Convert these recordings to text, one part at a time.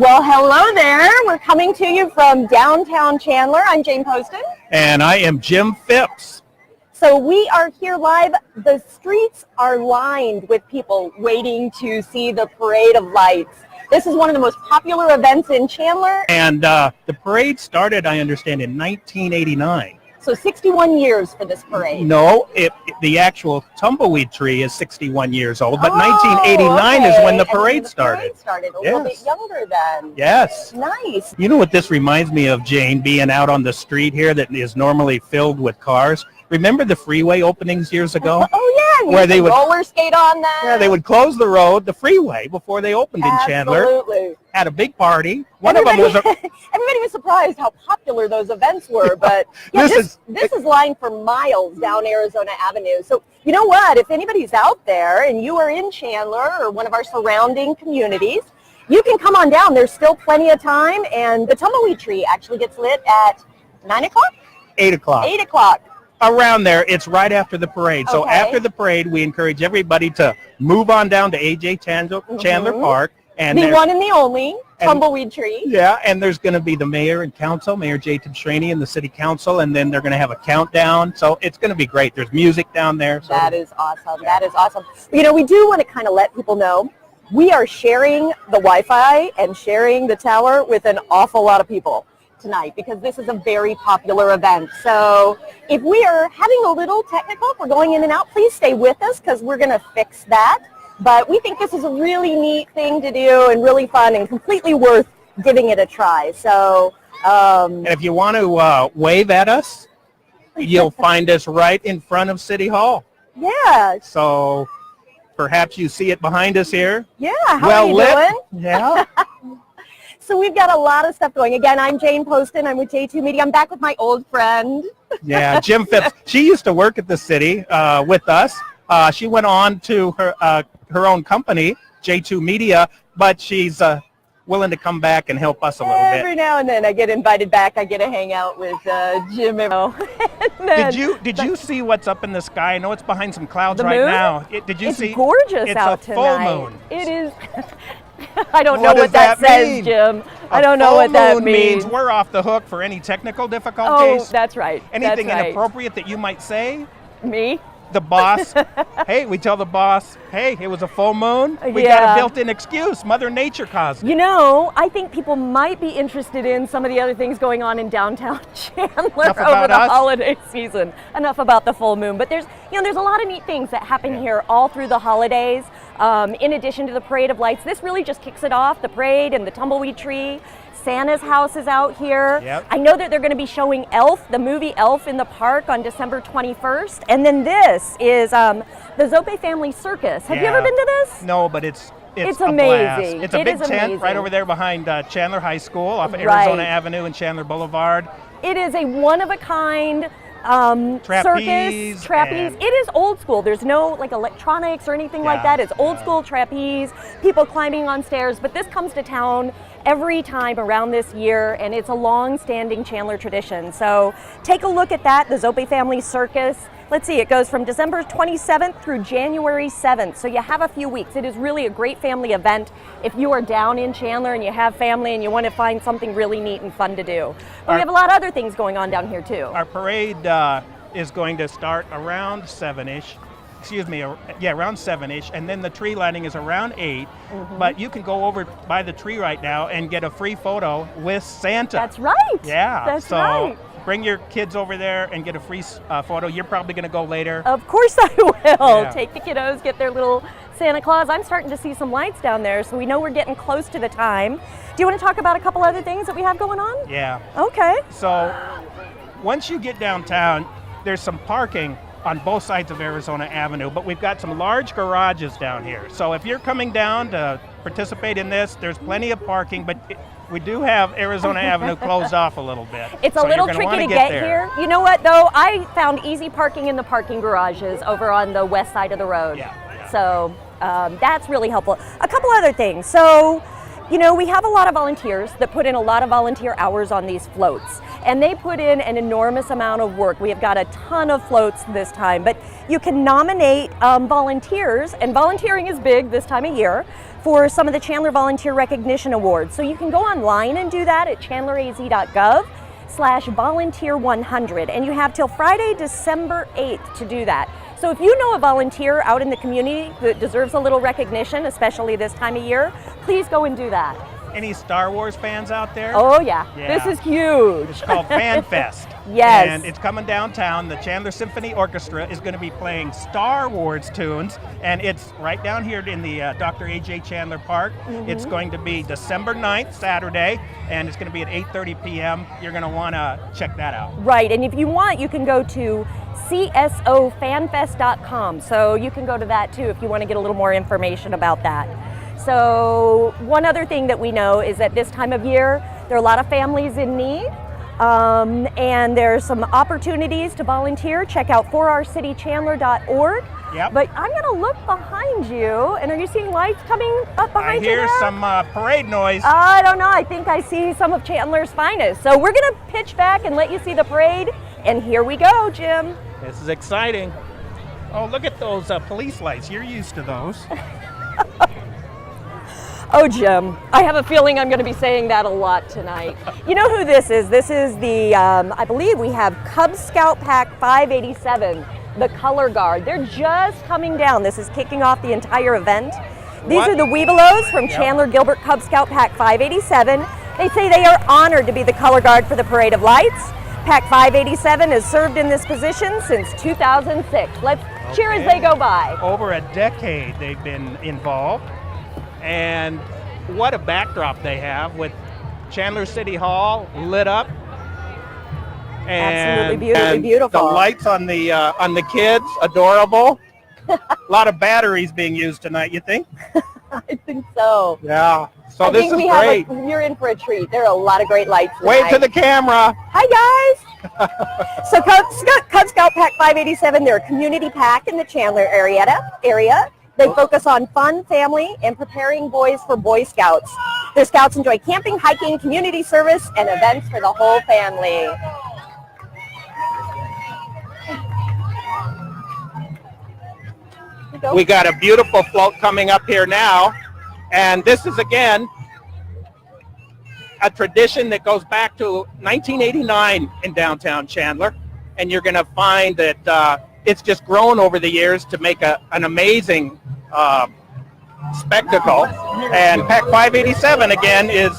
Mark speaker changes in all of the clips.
Speaker 1: Well, hello there. We're coming to you from downtown Chandler. I'm Jane Poston.
Speaker 2: And I am Jim Phipps.
Speaker 1: So we are here live. The streets are lined with people waiting to see the Parade of Lights. This is one of the most popular events in Chandler.
Speaker 2: And the parade started, I understand, in 1989.
Speaker 1: So 61 years for this parade.
Speaker 2: No, the actual Tumbleweed tree is 61 years old, but 1989
Speaker 1: okay.
Speaker 2: is when the
Speaker 1: And
Speaker 2: parade
Speaker 1: the
Speaker 2: started.
Speaker 1: Parade started a little bit younger then.
Speaker 2: Yes.
Speaker 1: Nice.
Speaker 2: You know what this reminds me of, Jane, being out on the street here that is normally filled with cars? Remember the freeway openings years ago?
Speaker 1: Oh, yeah.
Speaker 2: Where they would
Speaker 1: roller skate on that.
Speaker 2: Yeah, they would close the road, the freeway, before they opened in Chandler.
Speaker 1: Absolutely.
Speaker 2: Had a big party.
Speaker 1: Everybody was surprised how popular those events were, but yeah, this is lined for miles down Arizona Avenue. So you know what? If anybody's out there and you are in Chandler or one of our surrounding communities, you can come on down. There's still plenty of time, and the Tumbleweed tree actually gets lit at 9 o'clock?
Speaker 2: 8 o'clock.
Speaker 1: 8 o'clock.
Speaker 2: Around there, it's right after the parade. So
Speaker 1: Okay.
Speaker 2: after the parade, we encourage everybody to move on down to A.J. Chandler Park. And
Speaker 1: the one and the only Tumbleweed tree.
Speaker 2: Yeah, and there's going to be the mayor and council, Mayor Jacob Schraney and the city council, and then they're going to have a countdown. So it's going to be great. There's music down there. So.
Speaker 1: That is awesome. That is awesome. You know, we do want to kind of let people know we are sharing the Wi-Fi and sharing the tower with an awful lot of people tonight because this is a very popular event. So if we are having a little technical, if we're going in and out, please stay with us because we're going to fix that. But we think this is a really neat thing to do and really fun and completely worth giving it a try. So,
Speaker 2: and if you want to wave at us, you'll find us right in front of City Hall.
Speaker 1: Yeah.
Speaker 2: So perhaps you see it behind us here.
Speaker 1: Yeah. How are you doing?
Speaker 2: Yeah.
Speaker 1: So we've got a lot of stuff going. Again, I'm Jane Poston. I'm with J2 Media. I'm back with my old friend.
Speaker 2: Yeah, Jim Phipps. She used to work at the city with us. She went on to her own company, J2 Media, but she's willing to come back and help us a little bit.
Speaker 1: Every now and then I get invited back. I get to hang out with Jim.
Speaker 2: Did you see what's up in the sky? I know it's behind some clouds right
Speaker 1: moon?
Speaker 2: now. Did you see?
Speaker 1: It's gorgeous out tonight.
Speaker 2: It's a full moon.
Speaker 1: It is. I don't know what that says, Jim. I don't know what that means.
Speaker 2: We're off the hook for any technical difficulties.
Speaker 1: Oh, that's right.
Speaker 2: Anything inappropriate that you might say?
Speaker 1: Me?
Speaker 2: The boss. Hey, we tell the boss, hey, it was a full moon. We got a built-in excuse. Mother Nature caused it.
Speaker 1: You know, I think people might be interested in some of the other things going on in downtown Chandler over the holiday season. Enough about the full moon. But there's a lot of neat things that happen here all through the holidays. In addition to the Parade of Lights, this really just kicks it off, the parade and the Tumbleweed tree. Santa's house is out here.
Speaker 2: Yep.
Speaker 1: I know that they're going to be showing Elf, the movie Elf, in the park on December 21st. And then this is the Zope Family Circus. Have you ever been to this?
Speaker 2: No, but it's
Speaker 1: amazing.
Speaker 2: Blast. It's a big tent
Speaker 1: amazing.
Speaker 2: right over there behind Chandler High School off of Arizona Avenue and Chandler Boulevard.
Speaker 1: It is a one-of-a-kind
Speaker 2: trapeze,
Speaker 1: circus, It is old school. There's no like electronics or anything like that. It's old school trapeze, people climbing on stairs, but this comes to town every time around this year, and it's a long-standing Chandler tradition. So take a look at that, the Zope Family Circus. Let's see, it goes from December 27th through January 7th, so you have a few weeks. It is really a great family event if you are down in Chandler and you have family and you want to find something really neat and fun to do. But we have a lot of other things going on down here too.
Speaker 2: Our parade is going to start around 7-ish. Around 7-ish, and then the tree lighting is around 8. But you can go over by the tree right now and get a free photo with Santa.
Speaker 1: That's right.
Speaker 2: Yeah.
Speaker 1: That's right.
Speaker 2: Bring your kids over there and get a free photo. You're probably going to go later.
Speaker 1: Of course I will.
Speaker 2: Yeah.
Speaker 1: Take the kiddos, get their little Santa Claus. I'm starting to see some lights down there, so we know we're getting close to the time. Do you want to talk about a couple other things that we have going on?
Speaker 2: Yeah.
Speaker 1: Okay.
Speaker 2: So once you get downtown, there's some parking on both sides of Arizona Avenue, but we've got some large garages down here. So if you're coming down to participate in this, there's plenty of parking, but we do have Arizona Avenue closed off a little bit.
Speaker 1: It's a little tricky to get here. You know what, though? I found easy parking in the parking garages over on the west side of the road.
Speaker 2: Yeah.
Speaker 1: So that's really helpful. A couple other things. So, you know, we have a lot of volunteers that put in a lot of volunteer hours on these floats, and they put in an enormous amount of work. We have got a ton of floats this time, but you can nominate volunteers, and volunteering is big this time of year, for some of the Chandler Volunteer Recognition Awards. So you can go online and do that at chandleraz.gov/volunteer100, and you have till Friday, December 8th to do that. So if you know a volunteer out in the community that deserves a little recognition, especially this time of year, please go and do that.
Speaker 2: Any Star Wars fans out there?
Speaker 1: Oh yeah,
Speaker 2: Yeah.
Speaker 1: this is huge.
Speaker 2: It's called Fan Fest.
Speaker 1: Yes.
Speaker 2: And it's coming downtown. The Chandler Symphony Orchestra is going to be playing Star Wars tunes, and it's right down here in the Dr. A.J. Chandler Park. It's going to be December 9th, Saturday, and it's going to be at 8:30 p.m. You're going to want to check that out.
Speaker 1: Right, and if you want, you can go to csofanfest.com. So you can go to that too if you want to get a little more information about that. So one other thing that we know is that this time of year, there are a lot of families in need. And there's some opportunities to volunteer. Check out forourcitychandler.org.
Speaker 2: Yep.
Speaker 1: But I'm going to look behind you, and are you seeing lights coming up
Speaker 2: I
Speaker 1: behind you
Speaker 2: hear
Speaker 1: there?
Speaker 2: some parade noise.
Speaker 1: I don't know. I think I see some of Chandler's finest. So we're going to pitch back and let you see the parade. And here we go, Jim.
Speaker 2: This is exciting. Oh, look at those police lights. You're used to those.
Speaker 1: Oh, Jim, I have a feeling I'm going to be saying that a lot tonight. You know who this is? This is the, I believe we have Cub Scout Pack 587, the color guard. They're just coming down. This is kicking off the entire event. These are the Webelos from Chandler Gilbert Cub Scout Pack 587. They say they are honored to be the color guard for the Parade of Lights. Pack 587 has served in this position since 2006. Let's cheer as they go by.
Speaker 2: Over a decade they've been involved. And what a backdrop they have with Chandler City Hall lit up. And,
Speaker 1: Absolutely beautiful.
Speaker 2: The lights on the kids, adorable. A lot of batteries being used tonight, you think?
Speaker 1: I think so.
Speaker 2: Yeah. So
Speaker 1: I
Speaker 2: this
Speaker 1: think
Speaker 2: is
Speaker 1: we
Speaker 2: great.
Speaker 1: you're in for a treat. There are a lot of great lights tonight.
Speaker 2: Wave to the camera.
Speaker 1: Hi guys. So Cub Scout Pack 587, they're a community pack in the Chandler area. They focus on fun, family, and preparing boys for Boy Scouts. Their scouts enjoy camping, hiking, community service, and events for the whole family.
Speaker 2: We got a beautiful float coming up here now. And this is, again, a tradition that goes back to 1989 in downtown Chandler. And you're going to find that it's just grown over the years to make an amazing spectacle. And Pack 587, again, is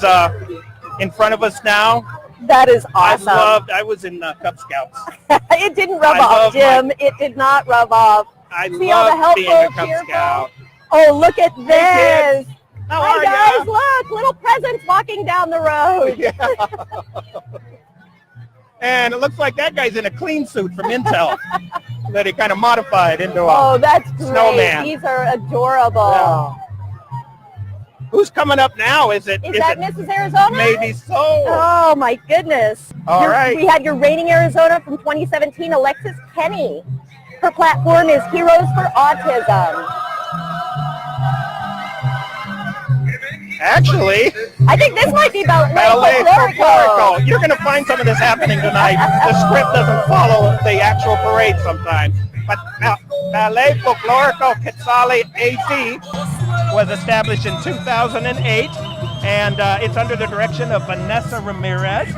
Speaker 2: in front of us now.
Speaker 1: That is awesome.
Speaker 2: I was in Cub Scouts.
Speaker 1: It didn't rub off, Jim. It did not rub off.
Speaker 2: I
Speaker 1: See all the
Speaker 2: love being a
Speaker 1: helpful,
Speaker 2: Cub
Speaker 1: cheerful?
Speaker 2: Scout.
Speaker 1: Oh, look at this.
Speaker 2: How
Speaker 1: Hi
Speaker 2: are
Speaker 1: guys,
Speaker 2: ya?
Speaker 1: look, little presents walking down the road.
Speaker 2: Yeah. And it looks like that guy's in a clean suit from Intel that he kind of modified into a
Speaker 1: Oh, that's great.
Speaker 2: snowman.
Speaker 1: These are adorable.
Speaker 2: Yeah. Who's coming up now? Is it
Speaker 1: Is that Mrs. Arizona?
Speaker 2: Maybe so.
Speaker 1: Oh my goodness.
Speaker 2: All right.
Speaker 1: We had your reigning Arizona from 2017, Alexis Kenny. Her platform is Heroes for Autism.
Speaker 2: Actually,
Speaker 1: I think this might be
Speaker 2: ballet
Speaker 1: folklorico.
Speaker 2: folklorico. You're going to find some of this happening tonight. The script doesn't follow the actual parade sometimes. But Ballet Folklorico Quetzali AC was established in 2008, and it's under the direction of Vanessa Ramirez.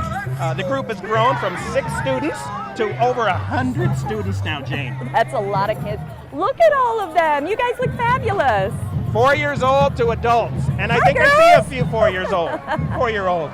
Speaker 2: The group has grown from 6 students to over 100 students now, Jane.
Speaker 1: That's a lot of kids. Look at all of them. You guys look fabulous.
Speaker 2: 4 years old to adults, and I think I see a few 4-year-olds.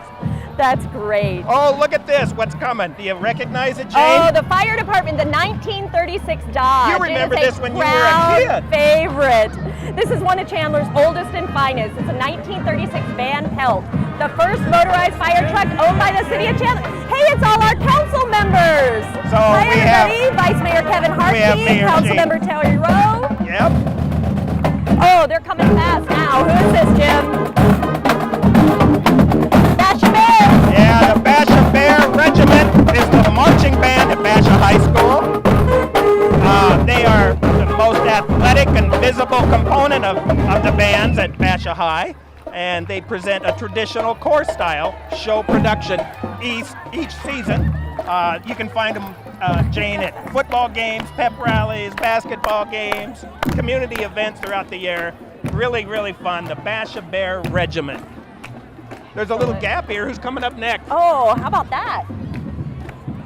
Speaker 1: That's great.
Speaker 2: Oh, look at this. What's coming? Do you recognize it, Jane?
Speaker 1: Oh, the fire department, the 1936 Dodge.
Speaker 2: You remember
Speaker 1: It is
Speaker 2: this when you were a kid.
Speaker 1: Favorite. This is one of Chandler's oldest and finest. It's a 1936 Van Pelt, the first motorized fire truck owned by the city of Chandler. Hey, it's all our council members.
Speaker 2: So
Speaker 1: Hi,
Speaker 2: we
Speaker 1: everybody. Vice Mayor Kevin
Speaker 2: have
Speaker 1: Harkey,
Speaker 2: Mayor
Speaker 1: Council
Speaker 2: Jane.
Speaker 1: Member Terry Rowe.
Speaker 2: Yep.
Speaker 1: Oh, they're coming fast now. Who is this, Jim? Basha Bear.
Speaker 2: Yeah, the Basha Bear Regiment is the marching band at Basha High School. They are the most athletic and visible component of the bands at Basha High, and they present a traditional corps style show production each season. You can find them, Jane, at football games, pep rallies, basketball games, community events throughout the year. really, really fun. The Basha Bear Regiment. There's a little gap here. Who's coming up next?
Speaker 1: Oh, how about that?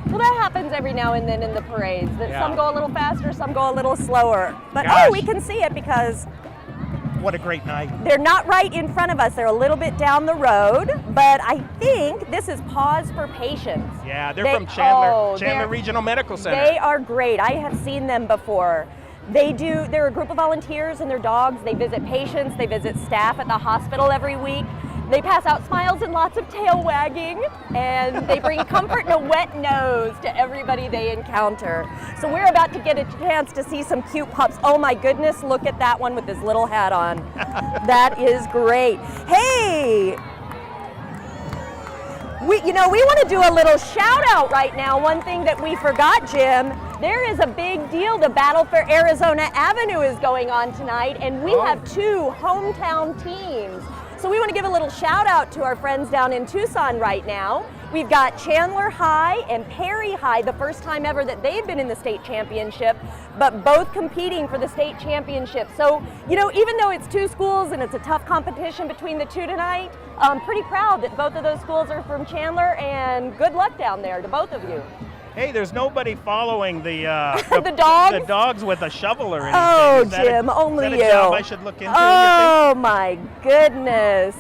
Speaker 1: Well, that happens every now and then in the parades. That
Speaker 2: Yeah.
Speaker 1: some go a little faster, some go a little slower. But
Speaker 2: Gosh.
Speaker 1: oh, we can see it because
Speaker 2: What a great night.
Speaker 1: they're not right in front of us. They're a little bit down the road. But I think this is Pause for Patients.
Speaker 2: Yeah, they're from Chandler,
Speaker 1: oh,
Speaker 2: Chandler
Speaker 1: they're-
Speaker 2: Regional Medical Center.
Speaker 1: They are great. I have seen them before. They're a group of volunteers and their dogs. They visit patients, they visit staff at the hospital every week. They pass out smiles and lots of tail wagging, and they bring comfort and a wet nose to everybody they encounter. So we're about to get a chance to see some cute pups. Oh my goodness, look at that one with his little hat on. That is great. Hey! We want to do a little shout out right now. One thing that we forgot, Jim, there is a big deal. The Battle for Arizona Avenue is going on tonight, and we have two hometown teams. So we want to give a little shout out to our friends down in Tucson right now. We've got Chandler High and Perry High, the first time ever that they've been in the state championship, but both competing for the state championship. So, even though it's two schools and it's a tough competition between the two tonight, I'm pretty proud that both of those schools are from Chandler, and good luck down there to both of you.
Speaker 2: Hey, there's nobody following the
Speaker 1: The dogs?
Speaker 2: The dogs with a shovel or anything.
Speaker 1: Oh,
Speaker 2: Is that
Speaker 1: Jim, only
Speaker 2: is that
Speaker 1: you.
Speaker 2: a job I should look into?
Speaker 1: Oh my goodness.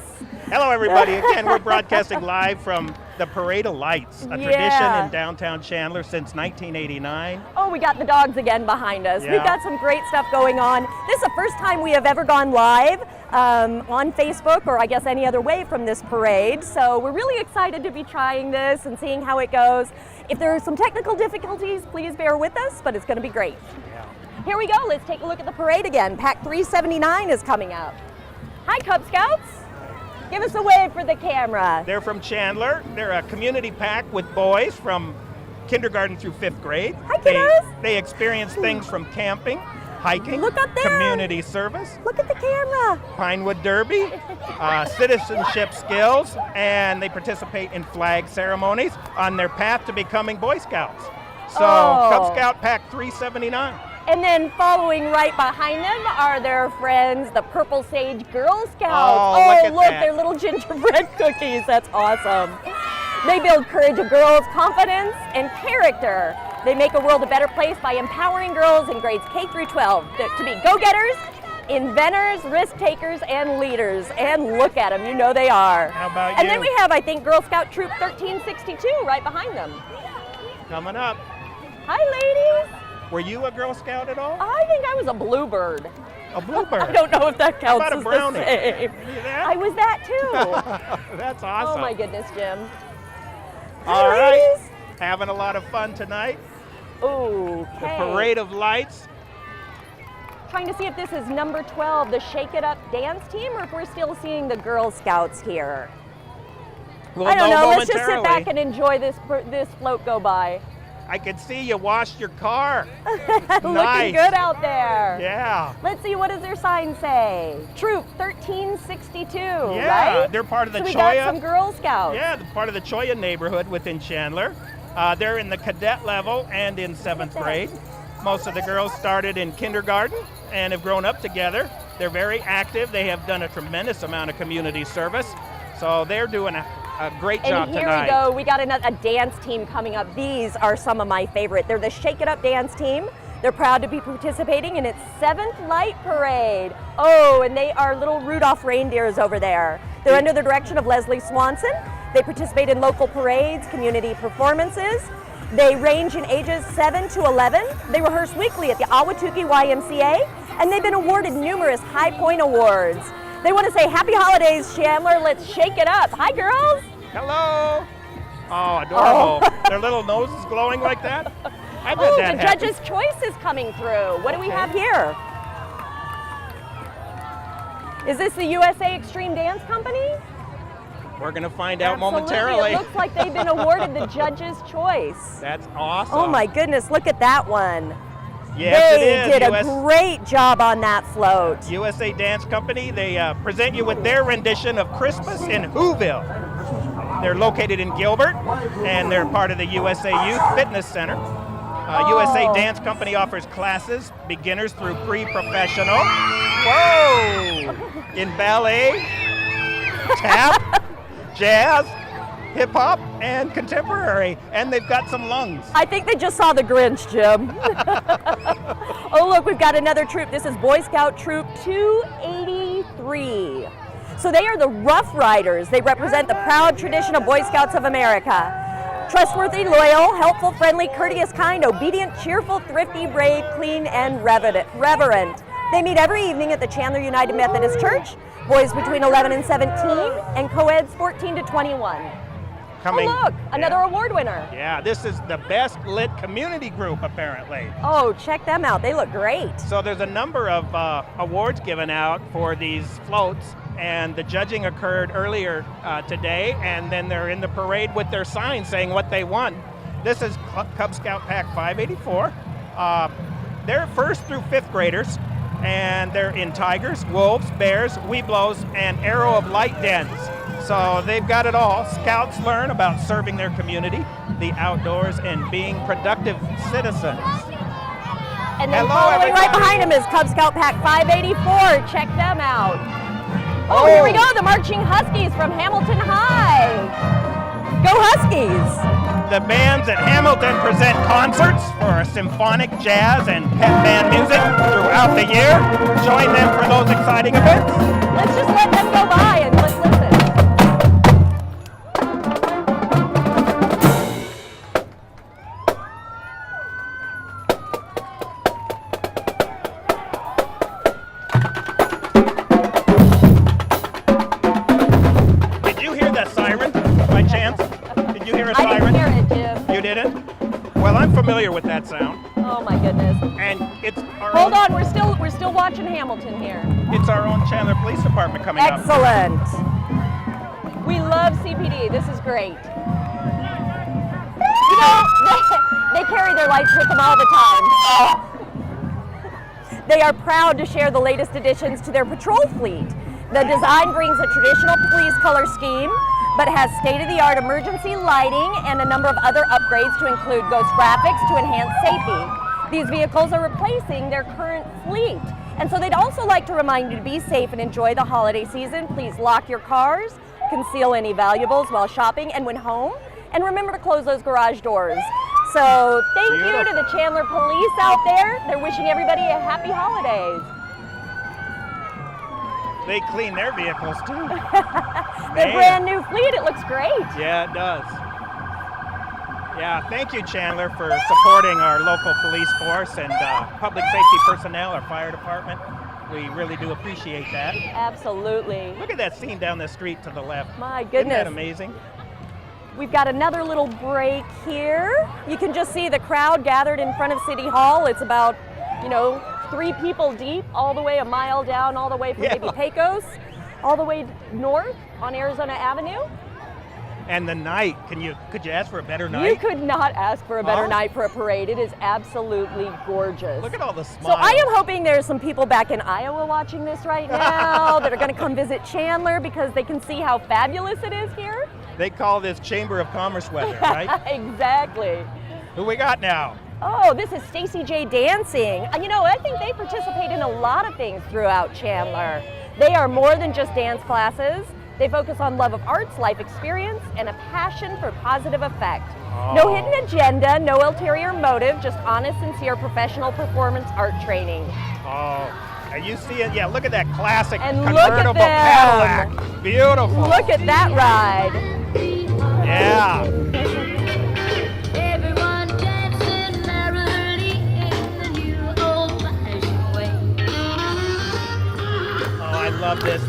Speaker 2: Hello, everybody. Again, we're broadcasting live from the Parade of Lights, a tradition in downtown Chandler since 1989.
Speaker 1: Oh, we got the dogs again behind us.
Speaker 2: Yeah.
Speaker 1: We've got some great stuff going on. This is the first time we have ever gone live on Facebook, or I guess any other way, from this parade. So we're really excited to be trying this and seeing how it goes. If there are some technical difficulties, please bear with us, but it's going to be great.
Speaker 2: Yeah.
Speaker 1: Here we go. Let's take a look at the parade again. Pack 379 is coming up. Hi, Cub Scouts. Give us a wave for the camera.
Speaker 2: They're from Chandler. They're a community pack with boys from kindergarten through 5th grade.
Speaker 1: Hi, kiddos.
Speaker 2: They experience things from camping, hiking,
Speaker 1: Look up there.
Speaker 2: community service,
Speaker 1: Look at the camera.
Speaker 2: Pinewood Derby, citizenship skills, and they participate in flag ceremonies on their path to becoming Boy Scouts. So, Cub Scout Pack 379.
Speaker 1: And then following right behind them are their friends, the Purple Sage Girl Scouts.
Speaker 2: Oh, look at that.
Speaker 1: Their little gingerbread cookies. That's awesome. They build courage of girls, confidence, and character. They make a world a better place by empowering girls in grades K through 12 to be go-getters, inventors, risk takers, and leaders. And look at them, you know they are.
Speaker 2: How about
Speaker 1: And
Speaker 2: you?
Speaker 1: then we have, I think, Girl Scout Troop 1362 right behind them.
Speaker 2: Coming up.
Speaker 1: Hi, ladies.
Speaker 2: Were you a Girl Scout at all?
Speaker 1: I think I was a bluebird.
Speaker 2: A bluebird?
Speaker 1: I don't know if that
Speaker 2: How
Speaker 1: counts
Speaker 2: about a
Speaker 1: as
Speaker 2: brownie?
Speaker 1: the same.
Speaker 2: You that?
Speaker 1: I was that too.
Speaker 2: That's awesome.
Speaker 1: Oh my goodness, Jim.
Speaker 2: All
Speaker 1: Hi,
Speaker 2: right.
Speaker 1: ladies.
Speaker 2: Having a lot of fun tonight.
Speaker 1: Okay.
Speaker 2: The Parade of Lights.
Speaker 1: Trying to see if this is number 12, the Shake It Up dance team, or if we're still seeing the Girl Scouts here.
Speaker 2: We'll
Speaker 1: I don't know. Let's just sit
Speaker 2: momentarily.
Speaker 1: back and enjoy this float go by.
Speaker 2: I can see you washed your car.
Speaker 1: Looking
Speaker 2: Nice.
Speaker 1: good out there.
Speaker 2: Yeah.
Speaker 1: Let's see, what does their sign say? Troop 1362,
Speaker 2: Yeah,
Speaker 1: right?
Speaker 2: they're part of the
Speaker 1: so we
Speaker 2: Choya.
Speaker 1: got some Girl Scouts.
Speaker 2: Yeah, they're part of the Choya neighborhood within Chandler. They're in the cadet level and in 7th grade. Most of the girls started in kindergarten and have grown up together. They're very active. They have done a tremendous amount of community service. So they're doing a great job
Speaker 1: And here
Speaker 2: tonight.
Speaker 1: we go. We got a dance team coming up. These are some of my favorite. They're the Shake It Up dance team. They're proud to be participating in its 7th Light Parade. Oh, and they are little Rudolph reindeers over there. They're under the direction of Leslie Swanson. They participate in local parades, community performances. They range in ages 7 to 11. They rehearse weekly at the Ahwatukee YMCA, and they've been awarded numerous High Point Awards. They want to say happy holidays, Chandler. Let's shake it up. Hi, girls.
Speaker 2: Hello. Oh, adorable. Their little noses glowing like that. I bet
Speaker 1: Oh,
Speaker 2: that
Speaker 1: the
Speaker 2: happens.
Speaker 1: judge's choice is coming through. What do we
Speaker 2: Okay.
Speaker 1: have here? Is this the USA Extreme Dance Company?
Speaker 2: We're going to find out
Speaker 1: Absolutely.
Speaker 2: momentarily.
Speaker 1: It looks like they've been awarded the judge's choice.
Speaker 2: That's awesome.
Speaker 1: Oh my goodness, look at that one.
Speaker 2: Yes,
Speaker 1: they
Speaker 2: it is.
Speaker 1: did a great job on that float.
Speaker 2: USA Dance Company, they present you with their rendition of Christmas in Whoville. They're located in Gilbert, and they're part of the USA Youth Fitness Center. USA Dance Company offers classes, beginners through pre-professional. Whoa! In ballet, tap, jazz, hip hop, and contemporary. And they've got some lungs.
Speaker 1: I think they just saw the Grinch, Jim. Oh, look, we've got another troop. This is Boy Scout Troop 283. So they are the Rough Riders. They represent the proud tradition of Boy Scouts of America. Trustworthy, loyal, helpful, friendly, courteous, kind, obedient, cheerful, thrifty, brave, clean, and reverent. They meet every evening at the Chandler United Methodist Church. Boys between 11 and 17, and co-eds 14 to 21. Oh, look, another award winner.
Speaker 2: Yeah, this is the best lit community group, apparently.
Speaker 1: Oh, check them out. They look great.
Speaker 2: So there's a number of awards given out for these floats, and the judging occurred earlier today, and then they're in the parade with their signs saying what they won. This is Cub Scout Pack 584. They're first through fifth graders, and they're in tigers, wolves, bears, weeblos, and arrow of light dens. So they've got it all. Scouts learn about serving their community, the outdoors, and being productive citizens.
Speaker 1: And then following right behind them is Cub Scout Pack 584. Check them out. Oh, here we go, the Marching Huskies from Hamilton High. Go Huskies!
Speaker 2: The bands at Hamilton present concerts for symphonic, jazz, and pep band music throughout the year. Join them for those exciting events.
Speaker 1: Let's just let them go by and let's listen.
Speaker 2: Did you hear that siren by chance? Did you hear a siren?
Speaker 1: I didn't hear it, Jim.
Speaker 2: You didn't? Well, I'm familiar with that sound.
Speaker 1: Oh my goodness.
Speaker 2: And it's our
Speaker 1: Hold
Speaker 2: own,
Speaker 1: on, we're still watching Hamilton here.
Speaker 2: It's our own Chandler Police Department coming up.
Speaker 1: Excellent. We love CPD. This is great. You know, they carry their lights with them all the time. They are proud to share the latest additions to their patrol fleet. The design brings a traditional police color scheme, but has state-of-the-art emergency lighting and a number of other upgrades to include ghost graphics to enhance safety. These vehicles are replacing their current fleet. And so they'd also like to remind you to be safe and enjoy the holiday season. Please lock your cars, conceal any valuables while shopping and when home, and remember to close those garage doors. So thank you to the Chandler Police out there. They're wishing everybody a happy holidays.
Speaker 2: They clean their vehicles too.
Speaker 1: Their brand new fleet, it looks great.
Speaker 2: Yeah, it does. Yeah, thank you, Chandler, for supporting our local police force and public safety personnel, our fire department. We really do appreciate that.
Speaker 1: Absolutely.
Speaker 2: Look at that scene down the street to the left.
Speaker 1: My goodness.
Speaker 2: Isn't that amazing?
Speaker 1: We've got another little break here. You can just see the crowd gathered in front of City Hall. It's about, 3 people deep, all the way a mile down, all the way from maybe Pecos, all the way north on Arizona Avenue.
Speaker 2: And the night, could you ask for a better night?
Speaker 1: You could not ask for a better night for a parade. It is absolutely gorgeous.
Speaker 2: Look at all the smiles.
Speaker 1: So I am hoping there's some people back in Iowa watching this right now that are going to come visit Chandler because they can see how fabulous it is here.
Speaker 2: They call this Chamber of Commerce weather, right?
Speaker 1: Exactly.
Speaker 2: Who we got now?
Speaker 1: Oh, this is Stacy J Dancing. I think they participate in a lot of things throughout Chandler. They are more than just dance classes. They focus on love of arts, life experience, and a passion for positive effect. No hidden agenda, no ulterior motive, just honest, sincere, professional performance art training.
Speaker 2: Oh, and you see it? Yeah, look at that classic
Speaker 1: and
Speaker 2: convertible Cadillac. Beautiful.
Speaker 1: Look at that ride.
Speaker 2: Yeah. I love this.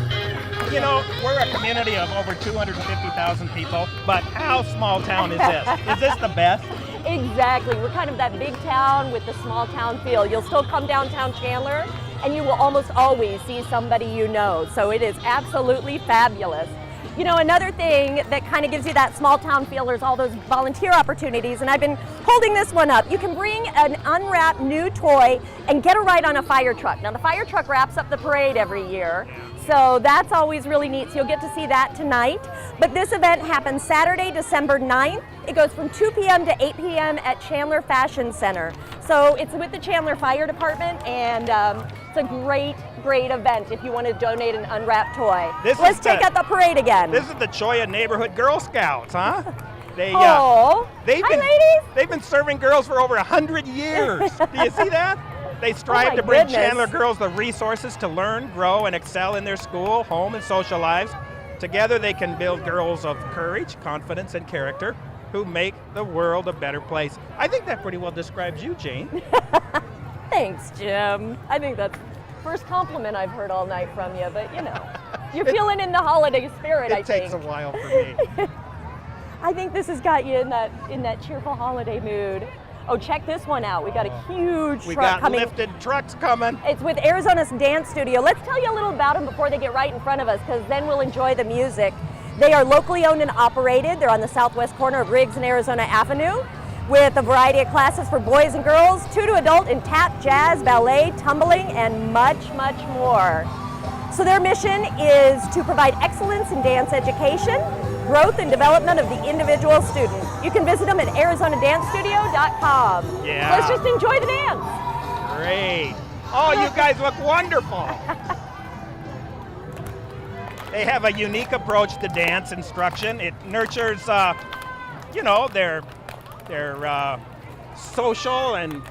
Speaker 2: We're a community of over 250,000 people, but how small town is this? Is this the best?
Speaker 1: Exactly. We're kind of that big town with the small town feel. You'll still come downtown Chandler, and you will almost always see somebody you know. So it is absolutely fabulous. Another thing that kind of gives you that small town feel is all those volunteer opportunities, and I've been holding this one up. You can bring an unwrapped new toy and get a ride on a fire truck. Now, the fire truck wraps up the parade every year, so that's always really neat. So you'll get to see that tonight. But this event happens Saturday, December 9th. It goes from 2 p.m. to 8 p.m. at Chandler Fashion Center. So it's with the Chandler Fire Department, and it's a great event if you want to donate an unwrapped toy. Let's check out the parade again.
Speaker 2: This is the Choya Neighborhood Girl Scouts, huh?
Speaker 1: Hi, ladies.
Speaker 2: They've been serving girls for over 100 years. Do you see that? They strive to bring Chandler girls the resources to learn, grow, and excel in their school, home, and social lives. Together they can build girls of courage, confidence, and character who make the world a better place. I think that pretty well describes you, Jane.
Speaker 1: Thanks, Jim. I think that's the first compliment I've heard all night from you, but you know, you're feeling in the holiday spirit, I think.
Speaker 2: It takes a while for me.
Speaker 1: I think this has got you in that cheerful holiday mood. Oh, check this one out. We got a huge truck coming.
Speaker 2: We got lifted trucks coming.
Speaker 1: It's with Arizona's Dance Studio. Let's tell you a little about them before they get right in front of us, because then we'll enjoy the music. They are locally owned and operated. They're on the southwest corner of Riggs and Arizona Avenue, with a variety of classes for boys and girls, 2 to adult in tap, jazz, ballet, tumbling, and much more. So their mission is to provide excellence in dance education, growth and development of the individual student. You can visit them at arizonadancestudio.com.
Speaker 2: Yeah.
Speaker 1: Let's just enjoy the dance.
Speaker 2: Great. Oh, you guys look wonderful. They have a unique approach to dance instruction. It nurtures, their social and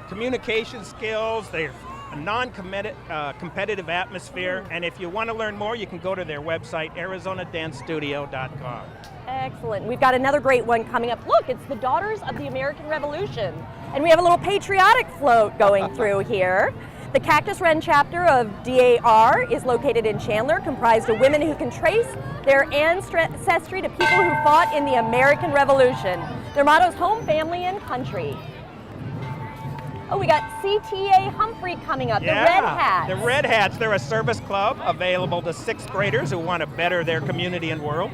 Speaker 2: communication skills. They're a non-competitive atmosphere, and if you want to learn more, you can go to their website, arizonadancestudio.com.
Speaker 1: Excellent. We've got another great one coming up. Look, it's the Daughters of the American Revolution, and we have a little patriotic float going through here. The Cactus Wren chapter of DAR is located in Chandler, comprised of women who can trace their ancestry to people who fought in the American Revolution. Their motto is home, family, and country. Oh, we got CTA Humphrey coming up, the Red Hats.
Speaker 2: The Red Hats, they're a service club available to 6th graders who want to better their community and world.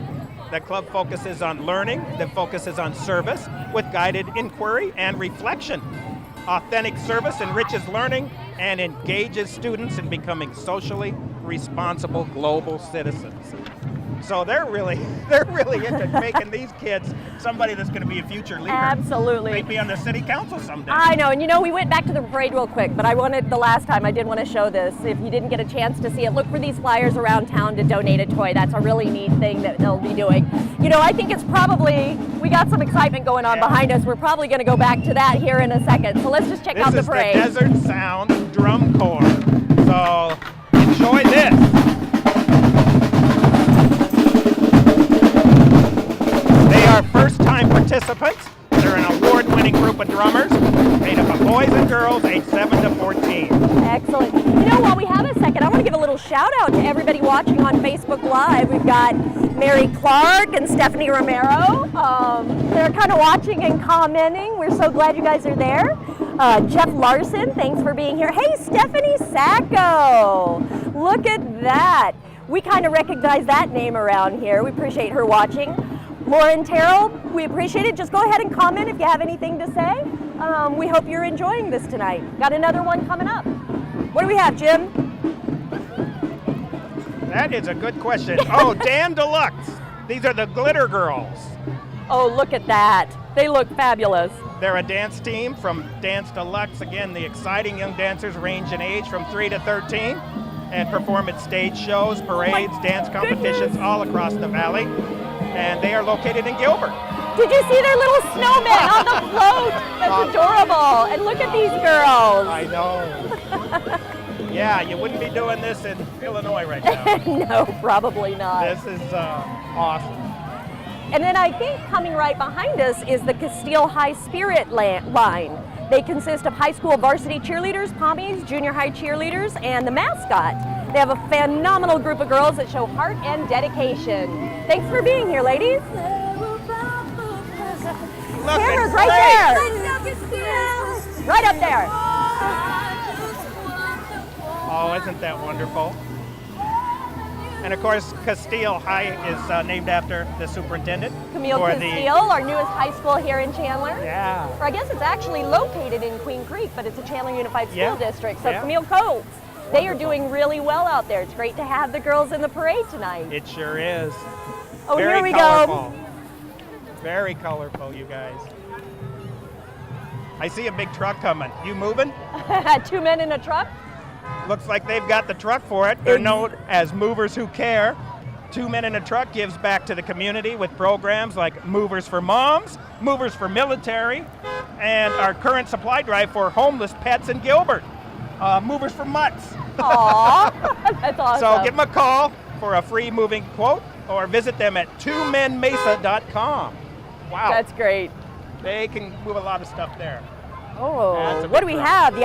Speaker 2: The club focuses on learning, that focuses on service with guided inquiry and reflection. Authentic service enriches learning and engages students in becoming socially responsible global citizens. So they're really into making these kids somebody that's going to be a future leader.
Speaker 1: Absolutely.
Speaker 2: Maybe on the city council someday.
Speaker 1: I know, and we went back to the parade real quick, but I did want to show this. If you didn't get a chance to see it, look for these flyers around town to donate a toy. That's a really neat thing that they'll be doing. I think it's we got some excitement going on behind us. We're probably going to go back to that here in a second. So let's just check out the parade.
Speaker 2: This is the Desert Sound Drum Corps. So enjoy this. They are first-time participants. They're an award-winning group of drummers made up of boys and girls aged 7 to 14.
Speaker 1: Excellent. While we have a second, I want to give a little shout-out to everybody watching on Facebook Live. We've got Mary Clark and Stephanie Romero. They're kind of watching and commenting. We're so glad you guys are there. Jeff Larson, thanks for being here. Hey, Stephanie Sacco. Look at that. We kind of recognize that name around here. We appreciate her watching. Lauren Terrell, we appreciate it. Just go ahead and comment if you have anything to say. We hope you're enjoying this tonight. Got another one coming up. What do we have, Jim?
Speaker 2: That is a good question. Oh, Dan Deluxe. These are the Glitter Girls.
Speaker 1: Oh, look at that. They look fabulous.
Speaker 2: They're a dance team from Dance Deluxe. Again, the exciting young dancers range in age from 3 to 13 and perform at stage shows, parades, dance competitions all across the valley. And they are located in Gilbert.
Speaker 1: Did you see their little snowman on the float? That's adorable. And look at these girls.
Speaker 2: I know. Yeah, you wouldn't be doing this in Illinois right now.
Speaker 1: No, probably not.
Speaker 2: This is awesome.
Speaker 1: And then I think coming right behind us is the Castile High Spirit line. They consist of high school varsity cheerleaders, pommies, junior high cheerleaders, and the mascot. They have a phenomenal group of girls that show heart and dedication. Thanks for being here, ladies.
Speaker 2: Look,
Speaker 1: Camera's right there. Right up there.
Speaker 2: Oh, isn't that wonderful? And of course, Castile High is named after the superintendent.
Speaker 1: Camille Castile, our newest high school here in Chandler.
Speaker 2: Yeah.
Speaker 1: Or I guess it's actually located in Queen Creek, but it's a Chandler Unified School District. So Camille Coates. They are doing really well out there. It's great to have the girls in the parade tonight.
Speaker 2: It sure is.
Speaker 1: Oh,
Speaker 2: Very
Speaker 1: here we
Speaker 2: colorful.
Speaker 1: go.
Speaker 2: Very colorful, you guys. I see a big truck coming. You moving?
Speaker 1: 2 men in a truck?
Speaker 2: Looks like they've got the truck for it. They're known as Movers Who Care. 2 Men in a Truck gives back to the community with programs like Movers for Moms, Movers for Military, and our current supply drive for homeless pets in Gilbert, Movers for Mutts.
Speaker 1: Aw, that's awesome.
Speaker 2: So give them a call for a free moving quote or visit them at twomenmesa.com. Wow.
Speaker 1: That's great.
Speaker 2: They can move a lot of stuff there.
Speaker 1: Oh,
Speaker 2: That's a
Speaker 1: what
Speaker 2: big
Speaker 1: do we
Speaker 2: truck.
Speaker 1: have?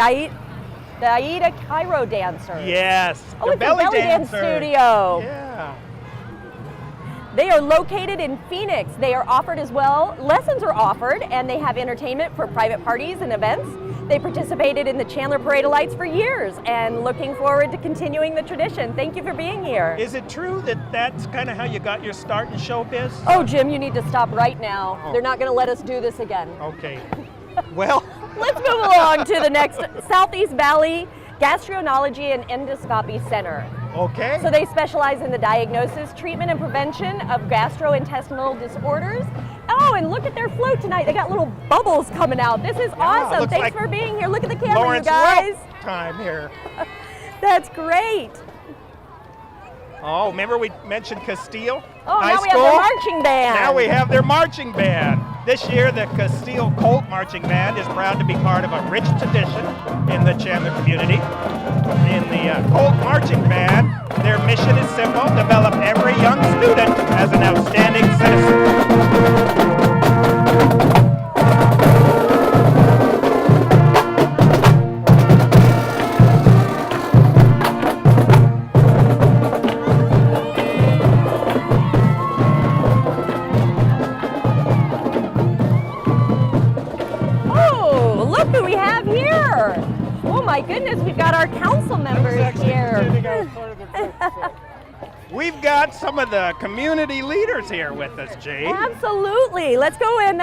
Speaker 1: The Aida Cairo Dancers.
Speaker 2: Yes.
Speaker 1: Oh,
Speaker 2: the
Speaker 1: it's a belly dance
Speaker 2: dancer.
Speaker 1: studio.
Speaker 2: Yeah.
Speaker 1: They are located in Phoenix. They are offered as well. Lessons are offered, and they have entertainment for private parties and events. They participated in the Chandler Parade of Lights for years and looking forward to continuing the tradition. Thank you for being here.
Speaker 2: Is it true that that's kind of how you got your start in showbiz?
Speaker 1: Oh, Jim, you need to stop right now.
Speaker 2: Oh.
Speaker 1: They're not going to let us do this again.
Speaker 2: Okay. Well,
Speaker 1: Let's move along to the next Southeast Valley Gastroenterology and Endoscopy Center.
Speaker 2: okay.
Speaker 1: So they specialize in the diagnosis, treatment, and prevention of gastrointestinal disorders. Oh, and look at their float tonight. They got little bubbles coming out. This is awesome.
Speaker 2: looks
Speaker 1: Thanks
Speaker 2: like
Speaker 1: for being here. Look at the camera,
Speaker 2: Lawrence
Speaker 1: you guys.
Speaker 2: Welk time here.
Speaker 1: That's great.
Speaker 2: Oh, remember we mentioned Castile
Speaker 1: Oh,
Speaker 2: High
Speaker 1: now we
Speaker 2: School?
Speaker 1: have their marching band.
Speaker 2: Now we have their marching band. This year, the Castile Colt Marching Band is proud to be part of a rich tradition in the Chandler community. In the Colt Marching Band, their mission is simple: develop every young student as an outstanding citizen.
Speaker 1: Oh, look who we have here. Oh my goodness, we've got our council members here.
Speaker 2: We've got some of the community leaders here with us, Jade.
Speaker 1: Absolutely. Let's go and,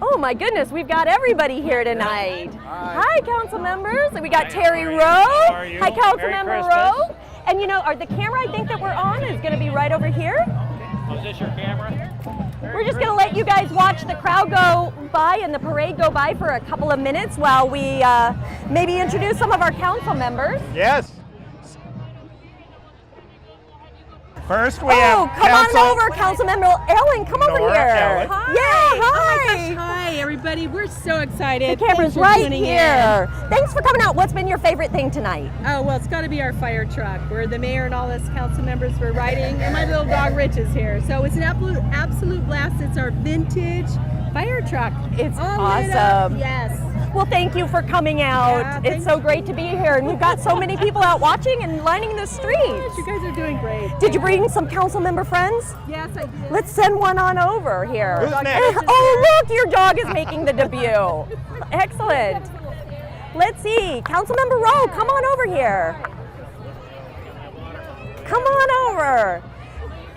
Speaker 1: oh my goodness, we've got everybody here tonight. Hi, council members. We got Terry Rowe.
Speaker 2: How are you?
Speaker 1: Hi, council
Speaker 2: Merry
Speaker 1: member
Speaker 2: Christmas.
Speaker 1: Rowe. And you know, the camera I think that we're on is going to be right over here.
Speaker 2: Is this your camera?
Speaker 1: We're just going to let you guys watch the crowd go by and the parade go by for a couple of minutes while we maybe introduce some of our council members.
Speaker 2: Yes. First, we have
Speaker 1: Oh, come on over, Councilmember Ellen. Come over
Speaker 2: Nora
Speaker 1: here.
Speaker 2: Ellen.
Speaker 3: Hi.
Speaker 1: Yeah,
Speaker 3: Oh my
Speaker 1: hi.
Speaker 3: gosh, hi everybody. We're so excited.
Speaker 1: The camera's
Speaker 3: Thanks for
Speaker 1: right
Speaker 3: tuning
Speaker 1: here. Thanks for coming out. What's been your favorite thing tonight?
Speaker 3: in. Oh, well, it's got to be our fire truck. We're the mayor and all us council members were riding, and my little dog Rich is here. So it's an absolute blast. It's our vintage fire truck.
Speaker 1: It's
Speaker 3: All lit up.
Speaker 1: awesome.
Speaker 3: Yes.
Speaker 1: Well, thank you for coming out.
Speaker 3: Yeah,
Speaker 1: It's
Speaker 3: thanks.
Speaker 1: so great to be here. And we've got so many people out watching and lining the streets.
Speaker 3: You guys are doing great.
Speaker 1: Did you bring some council member friends?
Speaker 3: Yes, I did.
Speaker 1: Let's send one on over here.
Speaker 2: Who's next?
Speaker 1: Oh, look, your dog is making the debut. Excellent. Let's see. Councilmember Rowe, come on over here. Come on over.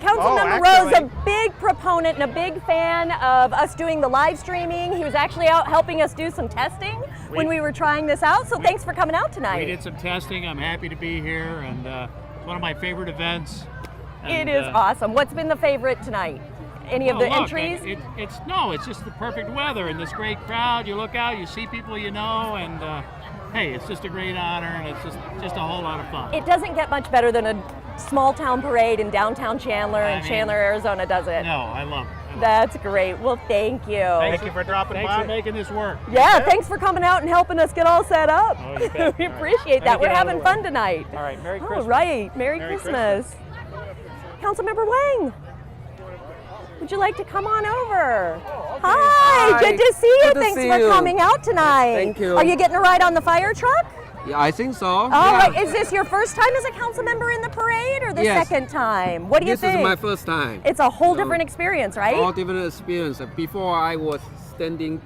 Speaker 1: Councilmember Rowe's a
Speaker 2: actually-
Speaker 1: big proponent and a big fan of us doing the live streaming. He was actually out helping us do some testing when we were trying this out. So thanks for coming out tonight.
Speaker 4: We did some testing. I'm happy to be here, and it's one of my favorite events.
Speaker 1: It
Speaker 4: And,
Speaker 1: is awesome. What's been the favorite tonight? Any of the
Speaker 4: look,
Speaker 1: entries?
Speaker 4: It's just the perfect weather and this great crowd. You look out, you see people you know, and hey, it's just a great honor, and it's just a whole lot of fun.
Speaker 1: It doesn't get much better than a small town parade in downtown Chandler, and
Speaker 4: mean,
Speaker 1: Chandler, Arizona does it.
Speaker 4: No, I love it.
Speaker 1: That's great. Well, thank you.
Speaker 2: Thank you for dropping
Speaker 4: Thanks for
Speaker 2: by.
Speaker 4: making this work.
Speaker 1: Yeah, thanks for coming out and helping us get all set up.
Speaker 4: Oh, you bet.
Speaker 1: We
Speaker 4: All right.
Speaker 1: appreciate that.
Speaker 4: Let me
Speaker 1: We're
Speaker 4: get out of
Speaker 1: having
Speaker 4: the way.
Speaker 1: fun tonight.
Speaker 4: All right, Merry
Speaker 1: All
Speaker 4: Christmas.
Speaker 1: right, Merry
Speaker 4: Merry
Speaker 1: Christmas. Councilmember Wang, would you like to come on over? Hi,
Speaker 5: Hi.
Speaker 1: good to see you.
Speaker 5: Good to
Speaker 1: Thanks
Speaker 5: see
Speaker 1: for
Speaker 5: you.
Speaker 1: coming out tonight.
Speaker 5: Thank you.
Speaker 1: Are you getting a ride on the fire truck?
Speaker 5: Yeah, I think so.
Speaker 1: All right. Is this your first time as a council member in the parade or the
Speaker 5: Yes.
Speaker 1: second time? What do you
Speaker 5: This
Speaker 1: think?
Speaker 5: is my first time.
Speaker 1: It's a whole
Speaker 5: So,
Speaker 1: different experience, right?
Speaker 5: All different experience. Before I was standing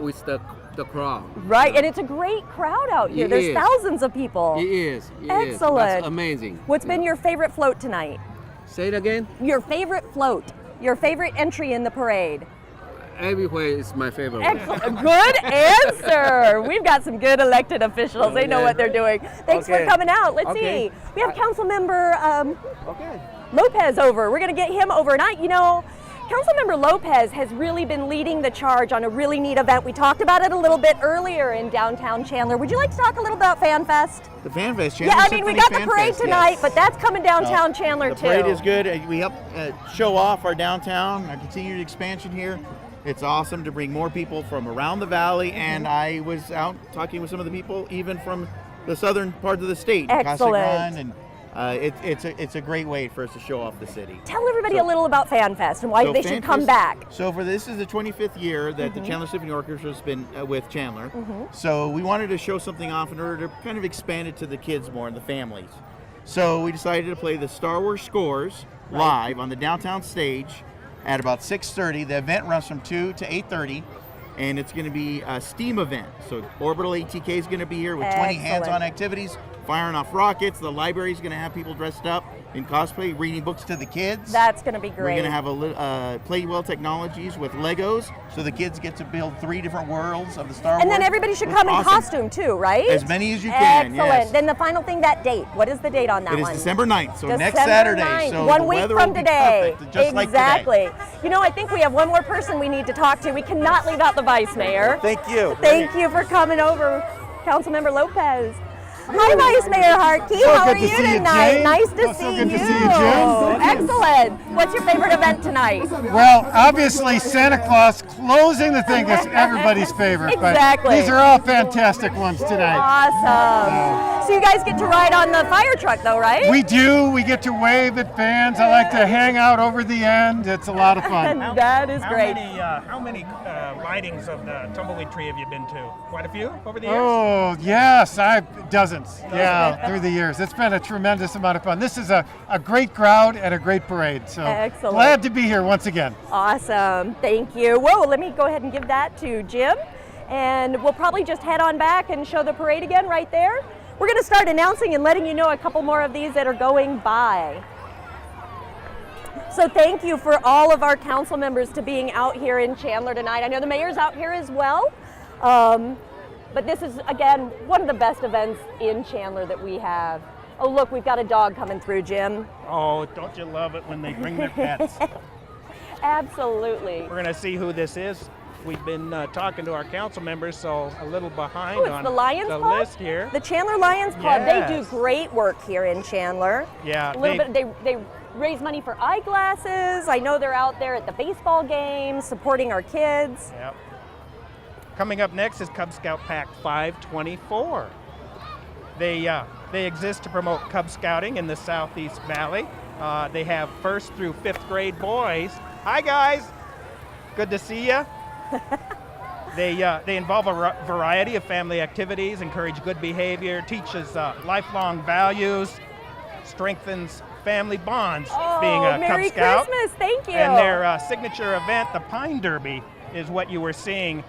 Speaker 5: with the crowd.
Speaker 1: Right, and it's a great crowd out here.
Speaker 5: It
Speaker 1: There's
Speaker 5: is.
Speaker 1: thousands of people.
Speaker 5: It is. It is.
Speaker 1: Excellent.
Speaker 5: That's amazing.
Speaker 1: What's been your favorite float tonight?
Speaker 5: Say it again.
Speaker 1: Your favorite float? Your favorite entry in the parade?
Speaker 5: Everywhere is my favorite.
Speaker 1: Excellent. Good answer. We've got some good elected officials. They know
Speaker 5: Okay.
Speaker 1: what they're doing. Thanks for
Speaker 5: Okay.
Speaker 1: coming out. Let's
Speaker 5: Okay.
Speaker 1: see. We have Council Member
Speaker 5: Okay.
Speaker 1: Lopez over. We're going to get him overnight. You know, Councilmember Lopez has really been leading the charge on a really neat event. We talked about it a little bit earlier in downtown Chandler. Would you like to talk a little about Fan Fest?
Speaker 6: The Fan Fest,
Speaker 1: Yeah, I mean, we got the parade tonight, but that's coming downtown Chandler
Speaker 6: the
Speaker 1: too.
Speaker 6: parade is good. We help show off our downtown, our continued expansion here. It's awesome to bring more people from around the valley, and I was out talking with some of the people even from the southern part of the state, Casa
Speaker 1: Excellent.
Speaker 6: Grande, and it's a great way for us to show off the city.
Speaker 1: Tell everybody a little about Fan Fest and why they should come back.
Speaker 6: So this is the 25th year that the Chandler Symphony Orchestra has been with Chandler. So we wanted to show something off in order to kind of expand it to the kids more and the families. So we decided to play the Star Wars scores live on the downtown stage at about 6:30. The event runs from 2 to 8:30. And it's going to be a STEAM event. So Orbital ATK is going to be here with 20 hands-on activities, firing off rockets. The library is going to have people dressed up in cosplay, reading books to the kids.
Speaker 1: That's going to be great.
Speaker 6: We're going to have a Playwell Technologies with Legos, so the kids get to build 3 different worlds of the Star Wars.
Speaker 1: And then everybody should come in costume too, right?
Speaker 6: As many as you can,
Speaker 1: Excellent.
Speaker 6: yes.
Speaker 1: Then the final thing, that date. What is the date on that
Speaker 6: It
Speaker 1: one?
Speaker 6: is December 9th, so next
Speaker 1: December
Speaker 6: Saturday.
Speaker 1: 9th,
Speaker 6: So
Speaker 1: 1
Speaker 6: the
Speaker 1: week
Speaker 6: weather
Speaker 1: from
Speaker 6: will be
Speaker 1: today.
Speaker 6: perfect, just like
Speaker 1: exactly.
Speaker 6: today.
Speaker 1: You know, I think we have one more person we need to talk to. We cannot leave out the Vice Mayor.
Speaker 6: Thank you.
Speaker 1: Thank you for coming over, Councilmember Lopez. Hi, Vice Mayor Hartke. How are you tonight? Nice to see you.
Speaker 7: Good to see you, Jim.
Speaker 1: Excellent. What's your favorite event tonight?
Speaker 7: Well, obviously Santa Claus closing the thing is everybody's favorite.
Speaker 1: Exactly.
Speaker 7: But these are all fantastic ones tonight.
Speaker 1: Awesome. So you guys get to ride on the fire truck though, right?
Speaker 7: We do. We get to wave at fans. I like to hang out over the end. It's a lot of fun.
Speaker 1: That is great.
Speaker 2: How many lightings of the Tumbleweed tree have you been to? Quite a few over the years?
Speaker 7: Oh, yes. Dozens. Yeah, through the years. It's been a tremendous amount of fun. This is a great crowd and a great parade. So
Speaker 1: Excellent.
Speaker 7: Glad to be here once again.
Speaker 1: Awesome. Thank you. Whoa, let me go ahead and give that to Jim. And we'll probably just head on back and show the parade again right there. We're going to start announcing and letting you know a couple more of these that are going by. So thank you for all of our council members to being out here in Chandler tonight. I know the mayor's out here as well. But this is, again, one of the best events in Chandler that we have. Oh, look, we've got a dog coming through, Jim.
Speaker 2: Oh, don't you love it when they bring their pets?
Speaker 1: Absolutely.
Speaker 2: We're going to see who this is. We've been talking to our council members, so a little behind
Speaker 1: It's
Speaker 2: on
Speaker 1: the Lions Club?
Speaker 2: list here.
Speaker 1: The Chandler Lions Club,
Speaker 2: Yes.
Speaker 1: they do great work here in Chandler.
Speaker 2: Yeah,
Speaker 1: A little bit, they raise money for eyeglasses. I know they're out there at the baseball games supporting our kids.
Speaker 2: Yep. Coming up next is Cub Scout Pack 524. They exist to promote Cub Scouting in the Southeast Valley. They have 1st through 5th grade boys. Hi guys, good to see you. They involve a variety of family activities, encourage good behavior, teaches lifelong values, strengthens family bonds. Being a
Speaker 1: Merry
Speaker 2: Cub Scout.
Speaker 1: Christmas, thank you.
Speaker 2: And their signature event, the Pine Derby, is what you were seeing.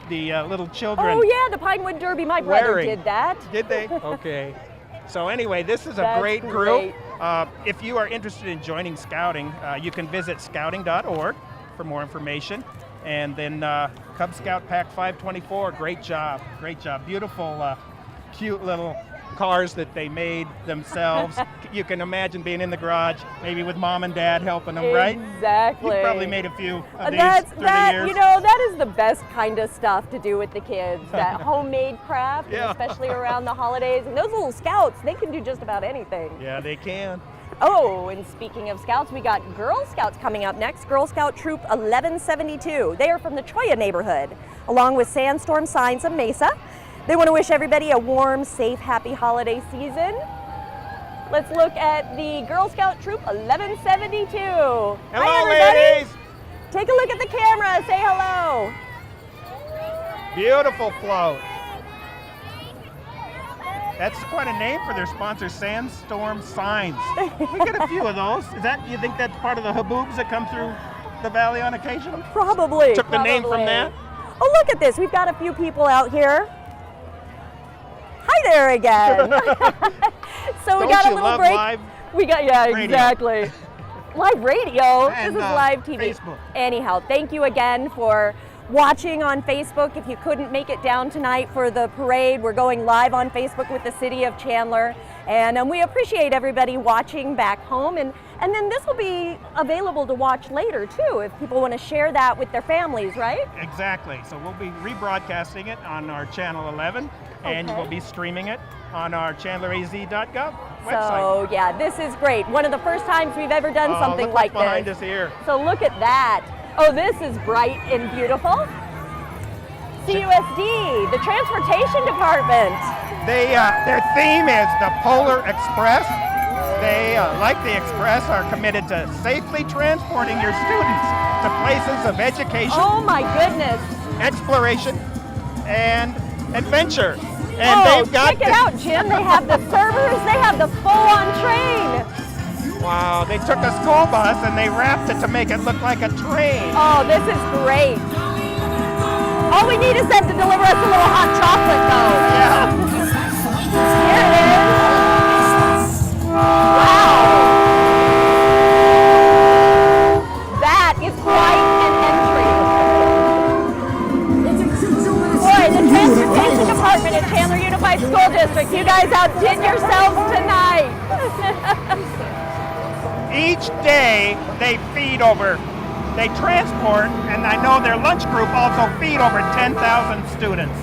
Speaker 2: The little children.
Speaker 1: Oh yeah, the Pinewood Derby. My brother did that.
Speaker 2: Did they? Okay. So anyway, this is a
Speaker 1: That's
Speaker 2: great group.
Speaker 1: great.
Speaker 2: If you are interested in joining scouting, you can visit scouting.org for more information. And then Cub Scout Pack 524, great job, great job. Beautiful, cute little cars that they made themselves. You can imagine being in the garage, maybe with mom and dad helping them, right?
Speaker 1: Exactly.
Speaker 2: You probably made a few of these through the years.
Speaker 1: You know, that is the best kind of stuff to do with the kids, that homemade craft,
Speaker 2: Yeah.
Speaker 1: and especially around the holidays. And those little scouts, they can do just about anything.
Speaker 2: Yeah, they can.
Speaker 1: Oh, and speaking of scouts, we got Girl Scouts coming up next. Girl Scout Troop 1172. They are from the Choya neighborhood, along with Sandstorm Signs of Mesa. They want to wish everybody a warm, safe, happy holiday season. Let's look at the Girl Scout Troop 1172.
Speaker 2: Hello,
Speaker 1: Hi, everybody.
Speaker 2: ladies.
Speaker 1: Take a look at the camera. Say hello.
Speaker 2: Beautiful float. That's quite a name for their sponsor, Sandstorm Signs. We get a few of those. You think that's part of the haboobs that come through the valley on occasion?
Speaker 1: Probably.
Speaker 2: Took the name from that?
Speaker 1: Oh, look at this. We've got a few people out here. Hi there again. So we
Speaker 2: Don't
Speaker 1: got a
Speaker 2: you
Speaker 1: little
Speaker 2: love
Speaker 1: break.
Speaker 2: live
Speaker 1: Yeah, exactly. Live radio.
Speaker 2: And,
Speaker 1: this is live TV.
Speaker 2: Facebook.
Speaker 1: Anyhow, thank you again for watching on Facebook. If you couldn't make it down tonight for the parade, we're going live on Facebook with the City of Chandler. And we appreciate everybody watching back home. And then this will be available to watch later too, if people want to share that with their families, right?
Speaker 2: Exactly. So we'll be rebroadcasting it on our Channel 11, and
Speaker 1: Okay.
Speaker 2: we'll be streaming it on our chandleraz.gov website.
Speaker 1: So yeah, this is great. One of the first times we've ever done something
Speaker 2: look
Speaker 1: like
Speaker 2: what's behind
Speaker 1: this.
Speaker 2: us here.
Speaker 1: So look at that. Oh, this is bright and beautiful. CUSD, the Transportation Department.
Speaker 2: Their theme is the Polar Express. They, like the Express, are committed to safely transporting your students to places of education,
Speaker 1: Oh my goodness.
Speaker 2: exploration, and adventure. And
Speaker 1: Oh,
Speaker 2: they've got
Speaker 1: check it out, Jim. They have the servers. They have the full-on train.
Speaker 2: Wow, they took a school bus and they wrapped it to make it look like a train.
Speaker 1: Oh, this is great. All we need is them to deliver us a little hot chocolate, though.
Speaker 2: Yeah.
Speaker 1: Here it is. Wow. That is quite an entry. Boy, the Transportation Department at Chandler Unified School District, you guys outdid yourselves tonight.
Speaker 2: Each day they they transport, and I know their lunch group also feed over 10,000 students.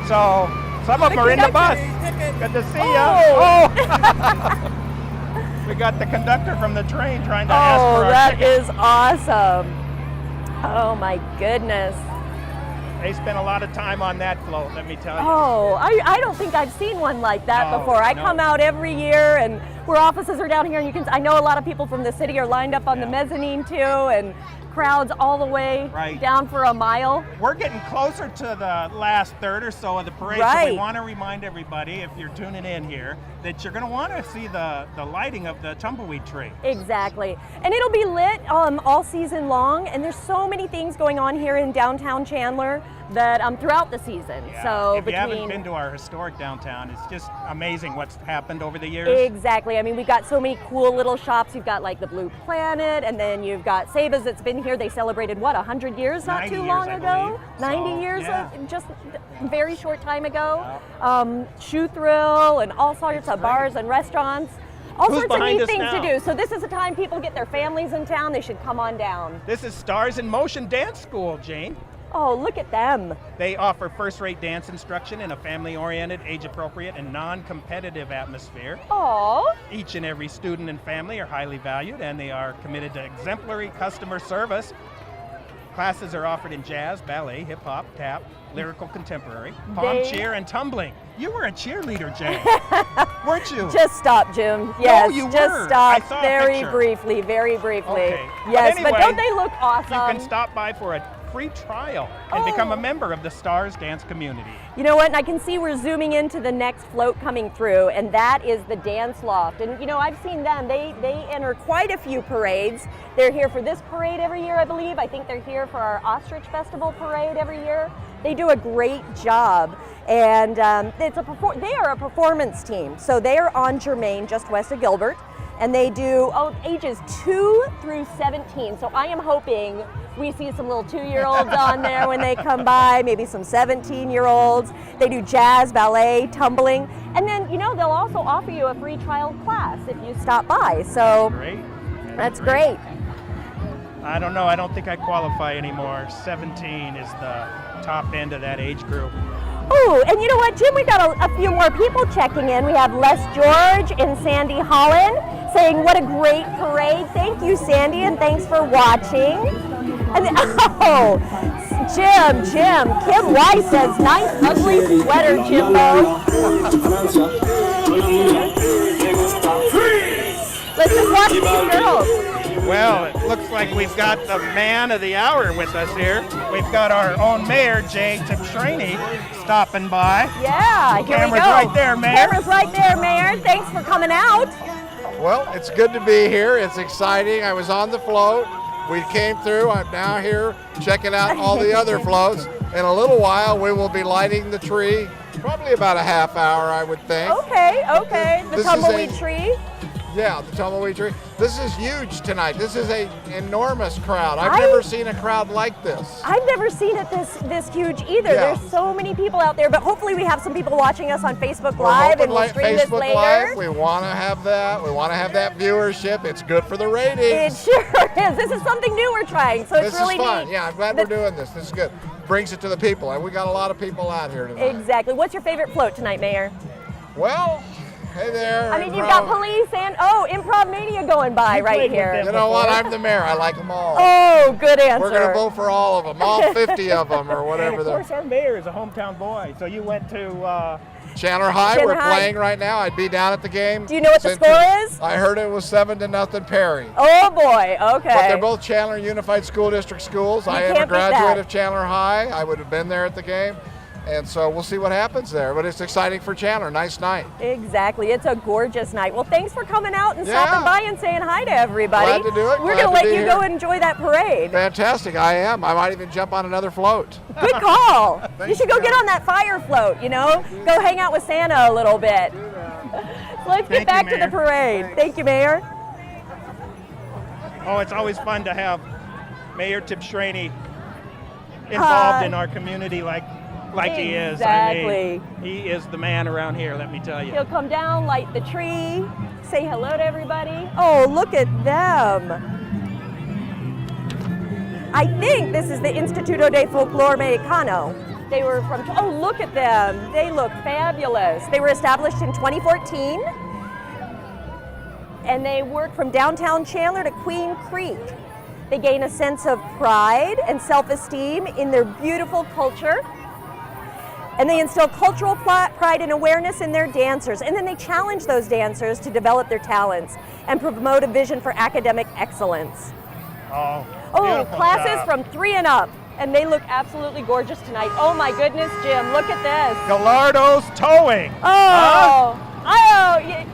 Speaker 2: So some of them are in the bus. Good to see you.
Speaker 1: Oh.
Speaker 2: We got the conductor from the train trying to ask
Speaker 1: Oh,
Speaker 2: for our
Speaker 1: that
Speaker 2: ticket.
Speaker 1: is awesome. Oh my goodness.
Speaker 2: They spent a lot of time on that float, let me tell you.
Speaker 1: Oh, I don't think I've seen one like that
Speaker 2: No,
Speaker 1: before. I
Speaker 2: no.
Speaker 1: come out every year, and where offices are down here, and you can. I know a lot of people from the city are lined up on the mezzanine too, and crowds all the way
Speaker 2: Right.
Speaker 1: down for a mile.
Speaker 2: We're getting closer to the last third or so of the parade, so
Speaker 1: Right.
Speaker 2: we want to remind everybody, if you're tuning in here, that you're going to want to see the lighting of the Tumbleweed tree.
Speaker 1: Exactly, and it'll be lit all season long. And there's so many things going on here in downtown Chandler that throughout the season.
Speaker 2: Yeah.
Speaker 1: So
Speaker 2: if you haven't
Speaker 1: between
Speaker 2: been to our historic downtown, it's just amazing what's happened over the years.
Speaker 1: Exactly. I mean, we've got so many cool little shops. You've got like the Blue Planet, and then you've got Saba's that's been here. They celebrated, what, 100 years not
Speaker 2: 90
Speaker 1: too
Speaker 2: years,
Speaker 1: long
Speaker 2: I
Speaker 1: ago?
Speaker 2: believe.
Speaker 1: 90
Speaker 2: So,
Speaker 1: years,
Speaker 2: yeah.
Speaker 1: just a very short time ago. Shoe Thrill and all sorts of bars and restaurants. All
Speaker 2: Who's
Speaker 1: sorts of
Speaker 2: behind
Speaker 1: neat
Speaker 2: us
Speaker 1: things
Speaker 2: now?
Speaker 1: to do. So this is the time people get their families in town. They should come on down.
Speaker 2: This is Stars in Motion Dance School, Jane.
Speaker 1: Oh, look at them.
Speaker 2: They offer first-rate dance instruction in a family-oriented, age-appropriate, and non-competitive atmosphere.
Speaker 1: Oh,
Speaker 2: Each and every student and family are highly valued, and they are committed to exemplary customer service. Classes are offered in jazz, ballet, hip-hop, tap, lyrical contemporary, palm
Speaker 1: They-
Speaker 2: cheer, and tumbling. You were a cheerleader, Jane, weren't you?
Speaker 1: just stop, Jim. Yes,
Speaker 2: you
Speaker 1: just
Speaker 2: were.
Speaker 1: stop.
Speaker 2: I saw a
Speaker 1: very
Speaker 2: picture.
Speaker 1: briefly, very briefly.
Speaker 2: Okay.
Speaker 1: Yes,
Speaker 2: But
Speaker 1: but
Speaker 2: anyway,
Speaker 1: don't they look awesome?
Speaker 2: You can stop by for a free trial and become a member of the Stars dance community.
Speaker 1: You know what? And I can see we're zooming into the next float coming through, and that is the Dance Loft. And you know, I've seen them. They enter quite a few parades. They're here for this parade every year, I believe. I think they're here for our Ostrich Festival parade every year. They do a great job, and they are a performance team. So they are on Germain, just west of Gilbert, and they do ages 2 through 17. So I am hoping we see some little 2-year-olds on there when they come by, maybe some 17-year-olds. They do jazz, ballet, tumbling, and then, you know, they'll also offer you a free trial class if you stop by. So
Speaker 2: Great.
Speaker 1: that's great.
Speaker 2: I don't know. I don't think I qualify anymore. 17 is the top end of that age group.
Speaker 1: Oh, and you know what, Jim? We got a few more people checking in. We have Les George and Sandy Holland saying, "What a great parade!" Thank you, Sandy, and thanks for watching. And oh, Jim, Kim Weiss says, "Nice ugly sweater, Jimbo." Let's just watch these girls.
Speaker 2: Well, it looks like we've got the man of the hour with us here. We've got our own mayor, Jay Tibshraeny, stopping by.
Speaker 1: Yeah, here we
Speaker 2: Camera's
Speaker 1: go.
Speaker 2: right there, Mayor.
Speaker 1: Camera's right there, Mayor. Thanks for coming out.
Speaker 8: Well, it's good to be here. It's exciting. I was on the float. We came through. I'm now here checking out all the other floats. In a little while, we will be lighting the tree, probably about a half hour, I would think.
Speaker 1: Okay. The
Speaker 8: This is
Speaker 1: tumbleweed
Speaker 8: a-
Speaker 1: tree.
Speaker 8: Yeah, the Tumbleweed tree. This is huge tonight. This is an enormous crowd. I've never seen a crowd like this.
Speaker 1: I've never seen it this huge either.
Speaker 8: Yeah.
Speaker 1: There's so many people out there, but hopefully we have some people watching us on Facebook Live, and we'll stream this
Speaker 8: Facebook
Speaker 1: later.
Speaker 8: Live. We want to have that. We want to have that viewership. It's good for the ratings.
Speaker 1: It sure is. This is something new we're trying, so it's
Speaker 8: This
Speaker 1: really
Speaker 8: is fun.
Speaker 1: neat.
Speaker 8: Yeah, I'm glad we're doing this. This is good. Brings it to the people, and we got a lot of people out here tonight.
Speaker 1: Exactly. What's your favorite float tonight, Mayor?
Speaker 8: Well, hey there.
Speaker 1: I mean, you've got police and, Improv Mania going by right here.
Speaker 8: You know what? I'm the mayor. I like them all.
Speaker 1: Oh, good answer.
Speaker 8: We're going to vote for all of them, all 50 of them, or
Speaker 2: And
Speaker 8: whatever.
Speaker 2: of course, our mayor is a hometown boy. So you went to
Speaker 8: Chandler High.
Speaker 1: Chandler
Speaker 8: We're
Speaker 1: High.
Speaker 8: playing right now. I'd be down at the game.
Speaker 1: Do you know what the score is?
Speaker 8: I heard it was 7-0 Perry.
Speaker 1: Oh boy, okay.
Speaker 8: But they're both Chandler Unified School District schools. I am a
Speaker 1: can't beat that.
Speaker 8: graduate of Chandler High. I would have been there at the game. And so we'll see what happens there. But it's exciting for Chandler. Nice night.
Speaker 1: Exactly. It's a gorgeous night. Well, thanks for coming out and
Speaker 8: Yeah.
Speaker 1: stopping by and saying hi to everybody.
Speaker 8: Glad to do it.
Speaker 1: We're
Speaker 8: Glad
Speaker 1: going to
Speaker 8: to
Speaker 1: let
Speaker 8: be
Speaker 1: you
Speaker 8: here.
Speaker 1: go enjoy that parade.
Speaker 8: Fantastic. I am. I might even jump on another float.
Speaker 1: Good call. You should go get on that fire float, Go hang out with Santa a little bit. So let's get
Speaker 2: Thank
Speaker 1: back
Speaker 2: you,
Speaker 1: to the
Speaker 2: Mayor.
Speaker 1: parade. Thank you, Mayor.
Speaker 2: Oh, it's always fun to have Mayor Tip Shraney involved in our community like he is. I mean, he is the man around here, let me tell you.
Speaker 1: He'll come down, light the tree, say hello to everybody. Oh, look at them. I think this is the Instituto de Folklore Mexicano. They were from, oh, look at them. They look fabulous. They were established in 2014, and they work from downtown Chandler to Queen Creek. They gain a sense of pride and self-esteem in their beautiful culture, and they instill cultural pride and awareness in their dancers, and then they challenge those dancers to develop their talents and promote a vision for academic excellence.
Speaker 2: Oh,
Speaker 1: Oh,
Speaker 2: beautiful
Speaker 1: classes
Speaker 2: job.
Speaker 1: from 3 and up, and they look absolutely gorgeous tonight. Oh my goodness, Jim, look at this.
Speaker 2: Gallardo's Towing.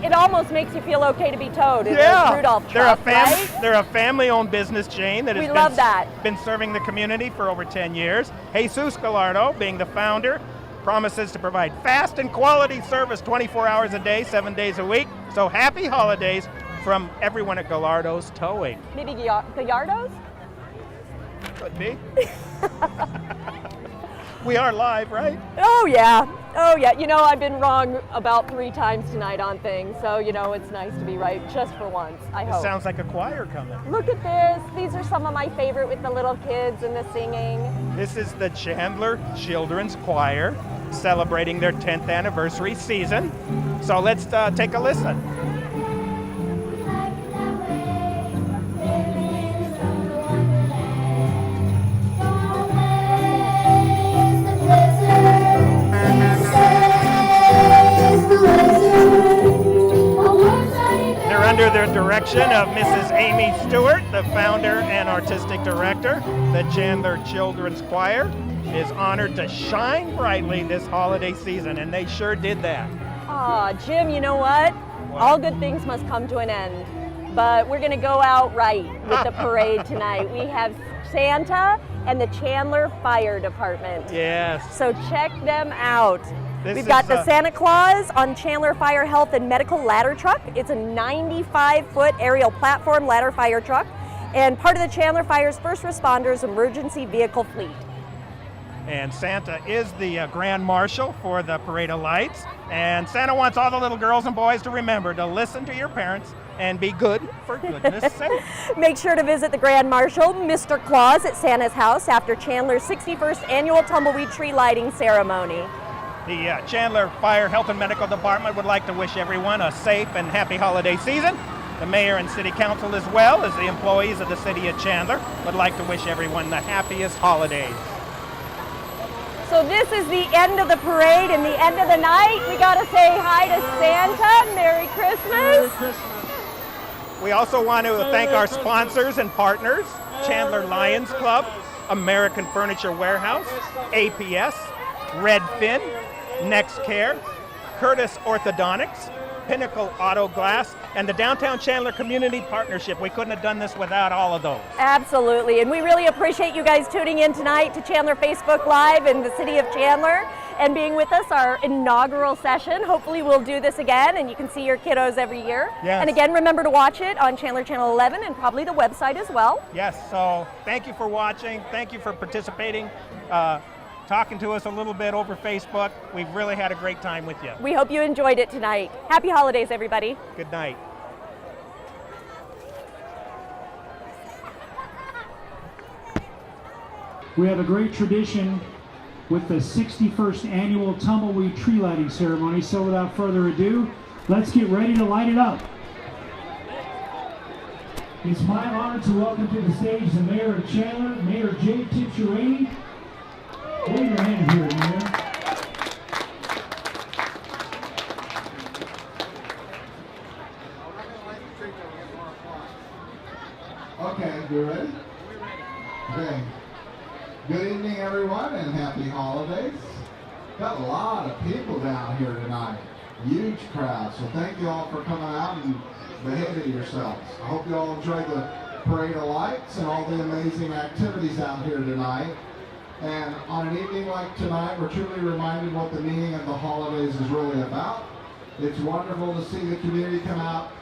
Speaker 1: It almost makes you feel okay to be towed in a
Speaker 2: Yeah,
Speaker 1: Rudolph
Speaker 2: they're a
Speaker 1: truck, right?
Speaker 2: they're a family-owned business chain that
Speaker 1: We
Speaker 2: has
Speaker 1: love that.
Speaker 2: been serving the community for over 10 years. Jesus Gallardo, being the founder, promises to provide fast and quality service 24 hours a day, 7 days a week. So happy holidays from everyone at Gallardo's Towing.
Speaker 1: Maybe Gallardo's?
Speaker 2: Could be. We are live, right?
Speaker 1: Oh yeah. I've been wrong about 3 times tonight on things, so it's nice to be right just for once, I
Speaker 2: It
Speaker 1: hope.
Speaker 2: sounds like a choir coming.
Speaker 1: Look at this. These are some of my favorite with the little kids and the singing.
Speaker 2: This is the Chandler Children's Choir celebrating their 10th anniversary season. So let's take a listen. They're under the direction of Mrs. Amy Stewart, the founder and artistic director. The Chandler Children's Choir is honored to shine brightly this holiday season, and they sure did that.
Speaker 1: Aw, Jim, you know what? All good things must come to an end. But we're going to go out right with the parade tonight. We have Santa and the Chandler Fire Department.
Speaker 2: Yes.
Speaker 1: So check them out.
Speaker 2: This
Speaker 1: We've got
Speaker 2: is,
Speaker 1: the Santa Claus on Chandler Fire Health and Medical ladder truck. It's a 95-foot aerial platform ladder fire truck and part of the Chandler Fire's first responders emergency vehicle fleet.
Speaker 2: And Santa is the Grand Marshal for the Parade of Lights. And Santa wants all the little girls and boys to remember to listen to your parents and be good for goodness sake.
Speaker 1: Make sure to visit the Grand Marshal, Mr. Claus, at Santa's house after Chandler's 61st annual Tumbleweed tree lighting ceremony.
Speaker 2: The Chandler Fire Health and Medical Department would like to wish everyone a safe and happy holiday season. The mayor and city council, as well as the employees of the city of Chandler, would like to wish everyone the happiest holidays.
Speaker 1: So this is the end of the parade and the end of the night. We got to say hi to Santa. Merry Christmas.
Speaker 2: We also want to thank our sponsors and partners, Chandler Lions Club, American Furniture Warehouse, APS, Redfin, NextCare, Curtis Orthodontics, Pinnacle Auto Glass, and the Downtown Chandler Community Partnership. We couldn't have done this without all of those.
Speaker 1: Absolutely, and we really appreciate you guys tuning in tonight to Chandler Facebook Live in the city of Chandler. and being with us, our inaugural session. Hopefully we'll do this again and you can see your kiddos every year.
Speaker 2: Yes.
Speaker 1: And again, remember to watch it on Chandler Channel 11 and probably the website as well.
Speaker 2: Yes, so thank you for watching. Thank you for participating, talking to us a little bit over Facebook. We've really had a great time with you.
Speaker 1: We hope you enjoyed it tonight. Happy holidays, everybody.
Speaker 2: Good night.
Speaker 9: We have a great tradition with the 61st annual Tumbleweed tree lighting ceremony, so without further ado, let's get ready to light it up. It's my honor to welcome to the stage the Mayor of Chandler, Mayor J. Tipshirani. Wave your hand here, Mayor.
Speaker 10: Okay, you ready? Okay. Good evening, everyone, and happy holidays. Got a lot of people down here tonight. Huge crowd, so thank you all for coming out and behaving yourselves. I hope you all enjoyed the parade of lights and all the amazing activities out here tonight. And on an evening like tonight, we're truly reminded what the meaning of the holidays is really about. It's wonderful to see the community come out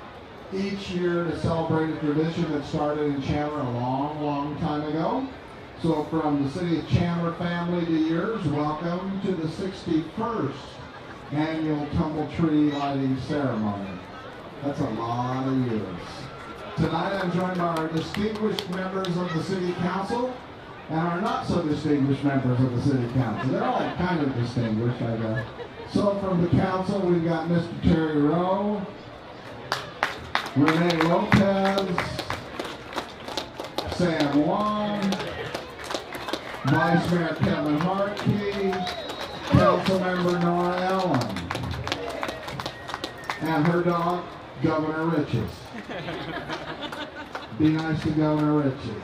Speaker 10: each year to celebrate a tradition that started in Chandler a long, long time ago. So from the City of Chandler family to yours, welcome to the 61st annual Tumble Tree Lighting Ceremony. That's a lot of years. Tonight I'm joined by our distinguished members of the City Council and our not so distinguished members of the City Council. They're all kind of distinguished, I guess. So from the Council we've got Mr. Terry Rowe, Renee Lopez, Sam Wong, Vice Mayor Kevin Hartkey, Councilmember Nora Allen, and her dog, Governor Riches. Be nice to Governor Riches.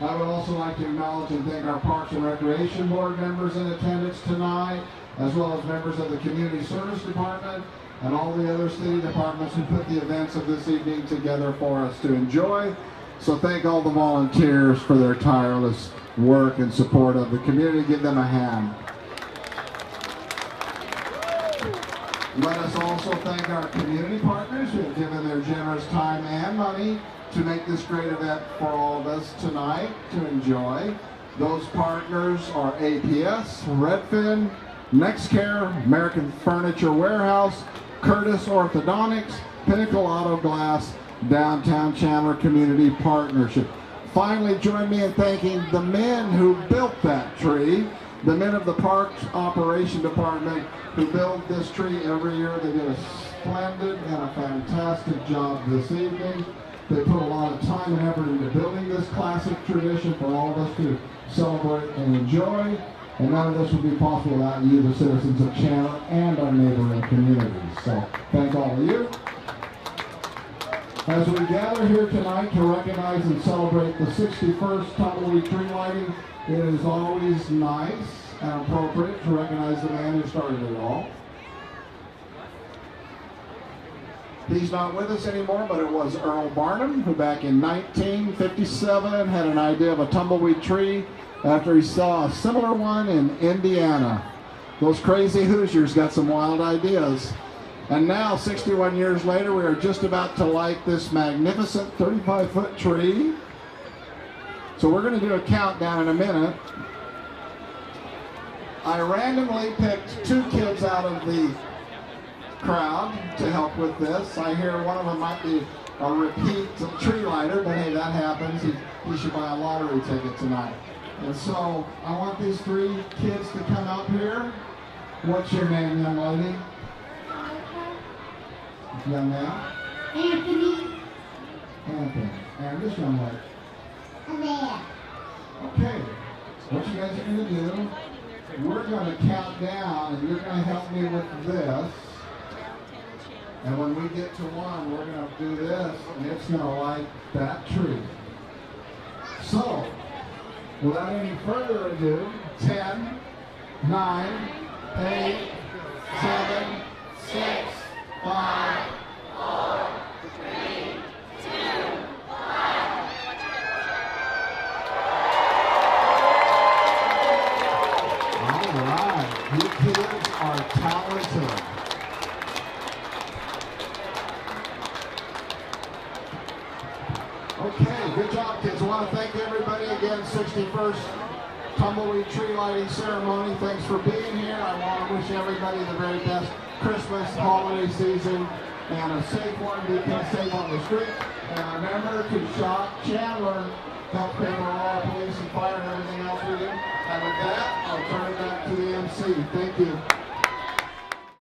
Speaker 10: I would also like to acknowledge and thank our Parks and Recreation Board members in attendance tonight, as well as members of the Community Service Department and all the other city departments who put the events of this evening together for us to enjoy. So thank all the volunteers for their tireless work and support of the community. Give them a hand. Let us also thank our community partners who have given their generous time and money to make this great event for all of us tonight to enjoy. Those partners are APS, Redfin, NextCare, American Furniture Warehouse, Curtis Orthodontics, Pinnacle Auto Glass, Downtown Chandler Community Partnership. Finally, join me in thanking the men who built that tree, the men of the Parks Operation Department who build this tree every year. They did a splendid and a fantastic job this evening. They put a lot of time and effort into building this classic tradition for all of us to celebrate and enjoy. And none of this would be possible without you, the citizens of Chandler and our neighboring communities. So thank all of you. As we gather here tonight to recognize and celebrate the 61st Tumbleweed tree lighting, it is always nice and appropriate to recognize the man who started it all. He's not with us anymore, but it was Earl Barnum, who back in 1957 had an idea of a tumbleweed tree after he saw a similar one in Indiana. Those crazy Hoosiers got some wild ideas. And now, 61 years later, we are just about to light this magnificent 35-foot tree. So we're going to do a countdown in a minute. I randomly picked 2 kids out of the crowd to help with this. I hear one of them might be a repeat tree lighter, but hey, that happens. He should buy a lottery ticket tonight. And so I want these 3 kids to come up here. What's your name, young lady? Young man?
Speaker 11: Anthony.
Speaker 10: Anthony. And this young lady?
Speaker 11: Amanda.
Speaker 10: Okay. What you guys are going to do, we're going to count down, and you're going to help me with this. And when we get to 1, we're going to do this, and it's going to light that tree. So, without any further ado, 10, 9, 8, 7, 6, 5, 4, 3, 2, 1. All right. You kids Okay, good job, kids. I want to thank everybody again. 61st Tumbleweed Tree Lighting Ceremony. Thanks for being here. I want to wish everybody the very best Christmas, holiday season, and a safe one. Be safe on the street. And remember to shop Chandler. Help pay for all the police and fire and everything else we do. And with that, I'll turn it back to the MC. Thank you.